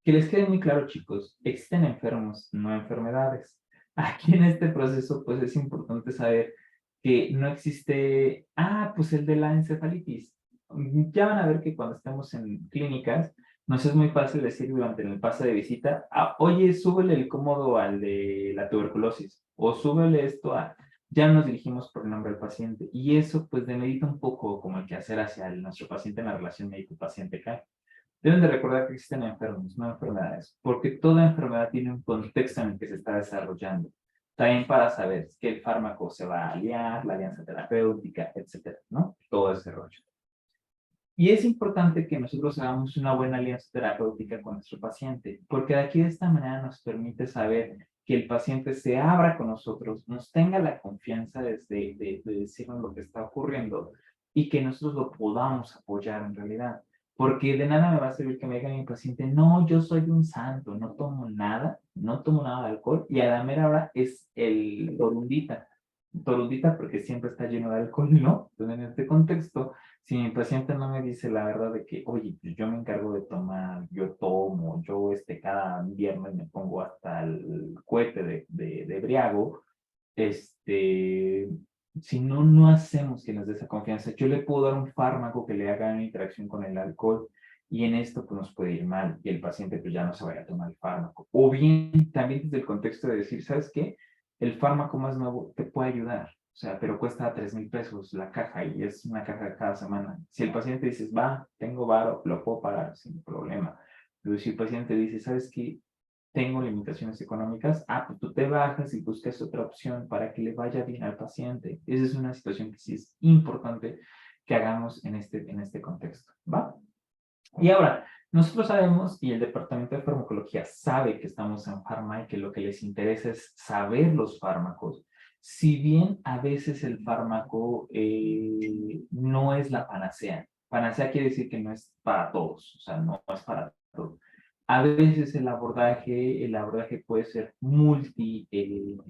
Que les quede muy claro, chicos. Existen enfermos, no enfermedades. Aquí en este proceso, pues es importante saber que no existe, pues el de la encefalitis. Ya van a ver que cuando estemos en clínicas, nos es muy fácil decir durante el pase de visita, oye, súbele el cómodo al de la tuberculosis, o súbele esto a... Ya nos dirigimos por el nombre del paciente, y eso pues demerita un poco como el quehacer hacia nuestro paciente en la relación médico-paciente. Deben de recordar que existen enfermos, no enfermedades, porque toda enfermedad tiene un contexto en el que se está desarrollando. También para saber que el fármaco se va a aliar, la alianza terapéutica, etcétera, ¿no? Todo ese rollo. Y es importante que nosotros hagamos una buena alianza terapéutica con nuestro paciente, porque de aquí de esta manera nos permite saber que el paciente se abra con nosotros, nos tenga la confianza de decirnos lo que está ocurriendo y que nosotros lo podamos apoyar en realidad. Porque de nada me va a servir que me diga mi paciente, no, yo soy un santo, no tomo nada de alcohol, y a la mera hora es el torundita porque siempre está lleno de alcohol, ¿no? Entonces en este contexto, si mi paciente no me dice la verdad de que, oye, pues yo me encargo de tomar, yo tomo, yo cada viernes me pongo hasta el cohete de briago, si no hacemos que nos dé esa confianza, yo le puedo dar un fármaco que le haga una interacción con el alcohol, y en esto pues nos puede ir mal, y el paciente pues ya no se vaya a tomar el fármaco. O bien, también desde el contexto de decir, ¿sabes qué? El fármaco más nuevo te puede ayudar, o sea, pero cuesta 3,000 pesos la caja, y es una caja cada semana. Si el paciente dice, va, tengo varo, lo puedo pagar sin problema. Pero si el paciente dice, ¿sabes qué? Tengo limitaciones económicas, pues tú te bajas y buscas otra opción para que le vaya bien al paciente. Esa es una situación que sí es importante que hagamos en este contexto, ¿va? Y ahora, nosotros sabemos, y el Departamento de Farmacología sabe que estamos en Pharma y que lo que les interesa es saber los fármacos. Si bien a veces el fármaco no es la panacea. Panacea quiere decir que no es para todos, o sea, no es para todos. A veces el abordaje puede ser multinivel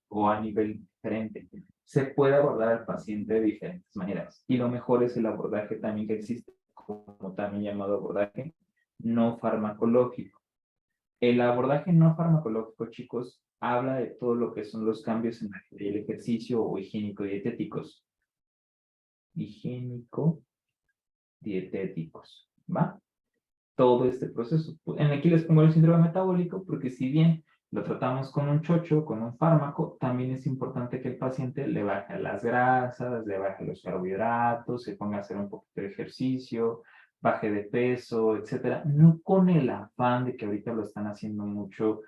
o a nivel diferente. Se puede abordar al paciente de diferentes maneras. Y lo mejor es el abordaje también que existe, como también llamado abordaje no farmacológico. El abordaje no farmacológico, chicos, habla de todo lo que son los cambios en el ejercicio o higiénico-dietéticos. Higiénico-dietéticos, ¿va? Todo este proceso. Aquí les pongo el síndrome metabólico porque si bien lo tratamos con un chocho, con un fármaco, también es importante que el paciente le baje las grasas, le baje los carbohidratos, se ponga a hacer un poquito de ejercicio, baje de peso, etcétera. No con el afán de que ahorita lo están haciendo mucho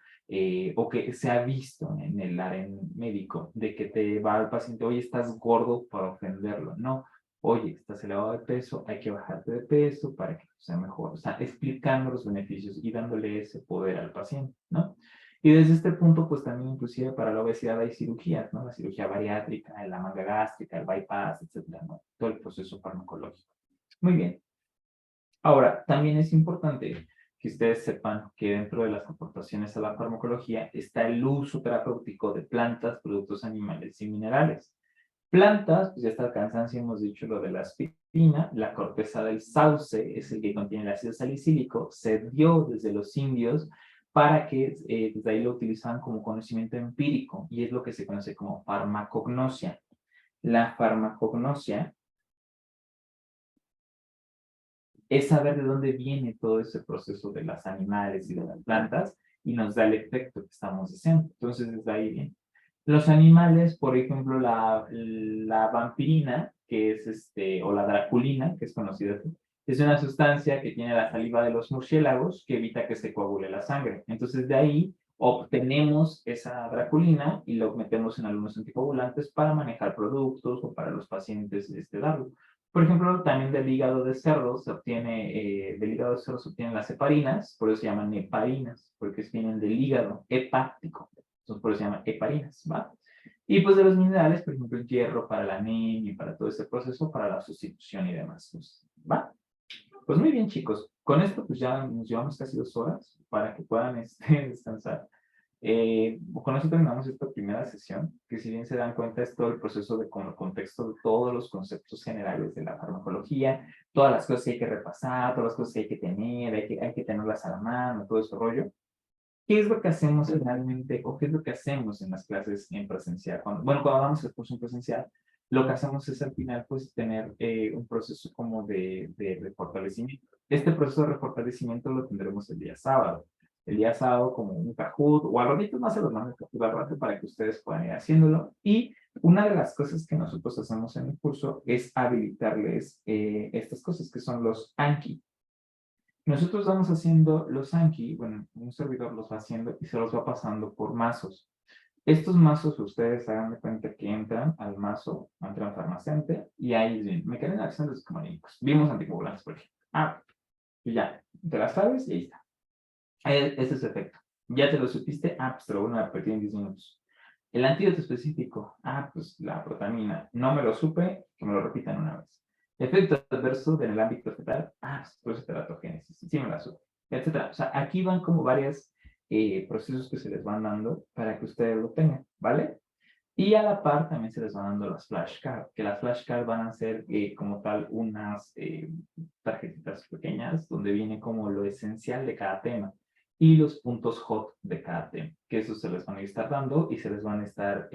o que se ha visto en el área médico, de que te va al paciente, oye, estás gordo para ofenderlo. No, oye, estás elevado de peso, hay que bajarte de peso para que sea mejor. O sea, explicando los beneficios y dándole ese poder al paciente, ¿no? Y desde este punto, pues también inclusive para la obesidad hay cirugías, ¿no? La cirugía bariátrica, la manga gástrica, el bypass, etcétera, ¿no? Todo el proceso farmacológico. Muy bien. Ahora, también es importante que ustedes sepan que dentro de las aportaciones a la farmacología está el uso terapéutico de plantas, productos animales y minerales. Plantas, pues ya hasta el cansancio hemos dicho lo de la aspirina, la corteza del sauce es el que contiene el ácido salicílico, se dio desde los indios para que desde ahí lo utilizaban como conocimiento empírico, y es lo que se conoce como farmacognosia. La farmacognosia es saber de dónde viene todo ese proceso de los animales y de las plantas, y nos da el efecto que estamos haciendo. Entonces, desde ahí viene. Los animales, por ejemplo, la vampirina, que es o la draculina, que es conocida, es una sustancia que tiene la saliva de los murciélagos que evita que se coagule la sangre. Entonces, de ahí obtenemos esa draculina y lo metemos en algunos anticoagulantes para manejar productos o para los pacientes darlo. Por ejemplo, también del hígado de cerdo se obtiene, las heparinas, por eso se llaman heparinas, porque vienen del hígado hepático. Entonces, por eso se llaman heparinas, ¿va? Y pues de los minerales, por ejemplo, el hierro para la anemia y para todo este proceso, para la sustitución y demás, ¿va? Pues muy bien, chicos. Con esto, pues ya nos llevamos casi 2 horas para que puedan descansar. Con eso terminamos esta primera sesión, que si bien se dan cuenta es todo el proceso con el contexto de todos los conceptos generales de la farmacología, todas las cosas que hay que repasar, todas las cosas que hay que tener, hay que tenerlas a la mano, todo ese rollo. ¿Qué es lo que hacemos realmente, o qué es lo que hacemos en las clases en presencial? Cuando damos el curso en presencial, lo que hacemos es al final pues tener un proceso como de fortalecimiento. Este proceso de refortalecimiento lo tendremos el día sábado. El día sábado como un Kahoot o al ratito más se los mando el Kahoot al rato para que ustedes puedan ir haciéndolo. Y una de las cosas que nosotros hacemos en el curso es habilitarles estas cosas que son los Anki. Nosotros vamos haciendo los Anki, bueno, un servidor los va haciendo y se los va pasando por mazos. Estos mazos ustedes hagan de cuenta que entran al mazo, entran farmacéutico y ahí dicen, mecanismo de acción de los comunicos. Vimos anticoagulantes, por ejemplo. Y ya, te las sabes y ahí está. Ese es su efecto. ¿Ya te lo supiste? Pues te lo voy a repetir en 10 minutos. El antídoto específico. Pues la protamina. No me lo supe, que me lo repitan una vez. Efecto adverso en el ámbito fetal. Pues teratogénesis. Sí me la supe. Etcétera. O sea, aquí van como varios procesos que se les van dando para que ustedes lo tengan, ¿vale? Y a la par también se les van dando las flashcards, que las flashcards van a ser como tal unas tarjetitas pequeñas donde viene como lo esencial de cada tema y los puntos hot de cada tema, que eso se les van a estar dando y se les van a estar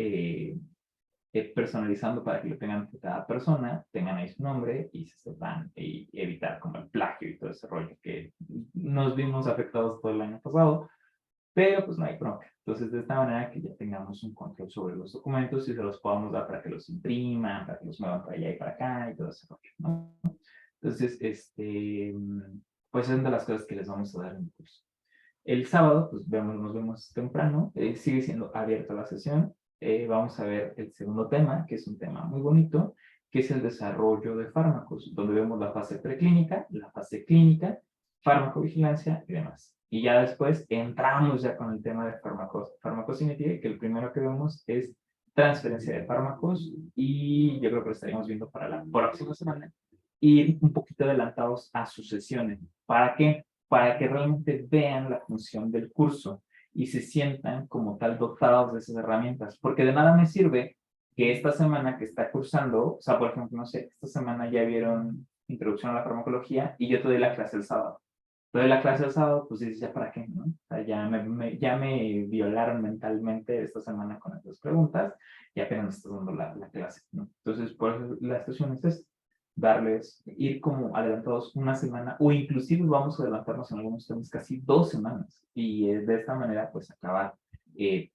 personalizando para que lo tengan cada persona, tengan ahí su nombre y se van y evitar como el plagio y todo ese rollo que nos vimos afectados todo el año pasado. Pero pues no hay bronca. Entonces, de esta manera que ya tengamos un control sobre los documentos y se los podamos dar para que los impriman, para que los muevan para allá y para acá y todo eso, ¿no? Entonces, pues es una de las cosas que les vamos a dar en el curso. El sábado, pues nos vemos temprano, sigue siendo abierta la sesión. Vamos a ver el segundo tema, que es un tema muy bonito, que es el desarrollo de fármacos, donde vemos la fase preclínica, la fase clínica, farmacovigilancia y demás. Y ya después entramos ya con el tema de farmacocinética, que el primero que vemos es transferencia de fármacos y yo creo que lo estaríamos viendo para la próxima semana. Ir un poquito adelantados a sus sesiones. ¿Para qué? Para que realmente vean la función del curso y se sientan como tal dotados de esas herramientas. Porque de nada me sirve que esta semana que está cursando, o sea, por ejemplo, no sé, esta semana ya vieron Introducción a la Farmacología y yo te doy la clase el sábado. Pero la clase del sábado, pues dices, ¿ya para qué? ¿No? O sea, ya me violaron mentalmente esta semana con estas preguntas y apenas me estás dando la clase, ¿no? Entonces, por eso la situación es darles, ir como adelantados una semana o inclusive vamos a adelantarnos en algunos temas casi 2 semanas y de esta manera pues acabar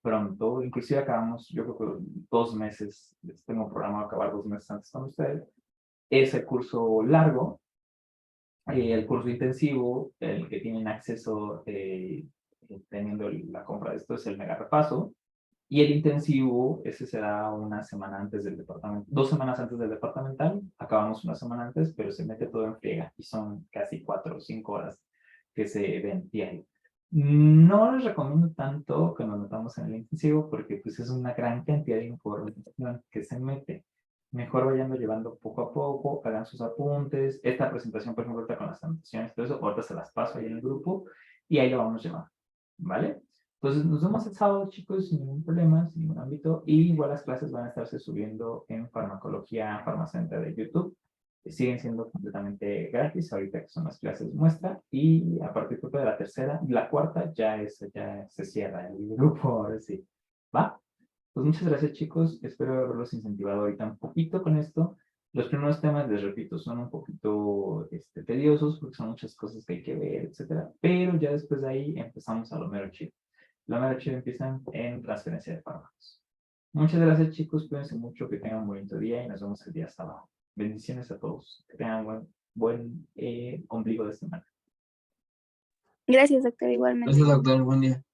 pronto, inclusive acabamos, yo creo que 2 meses, tengo programado acabar 2 meses antes con ustedes, ese curso largo. El curso intensivo, el que tienen acceso teniendo la compra de esto es el mega repaso. Y el intensivo, ese será una semana antes del departamento, 2 semanas antes del departamental. Acabamos una semana antes, pero se mete todo en friega y son casi 4 o 5 horas que se ven diario. No les recomiendo tanto que nos metamos en el intensivo porque pues es una gran cantidad de información que se mete. Mejor vayan llevando poco a poco, hagan sus apuntes. Esta presentación, por ejemplo, ahorita con las anotaciones, todo eso, ahorita se las paso ahí en el grupo y ahí lo vamos llevando, ¿vale? Entonces, nos vemos el sábado, chicos, sin ningún problema, sin ningún ámbito. Y igual las clases van a estarse subiendo en Farmacología Farmacéutica de YouTube. Siguen siendo completamente gratis, ahorita que son las clases muestra. Y a partir de la tercera y la cuarta, ya se cierra el grupo, ahora sí. ¿Va? Pues muchas gracias, chicos. Espero haberlos incentivado ahorita un poquito con esto. Los primeros temas, les repito, son un poquito tediosos porque son muchas cosas que hay que ver, etcétera. Pero ya después de ahí empezamos a lo mero chido. Lo mero chido empieza en transferencia de fármacos. Muchas gracias, chicos. Cuídense mucho, que tengan un bonito día y nos vemos el día sábado. Bendiciones a todos. Que tengan buen ombligo de semana. Gracias, doctor, igualmente. Gracias, doctor. Buen día.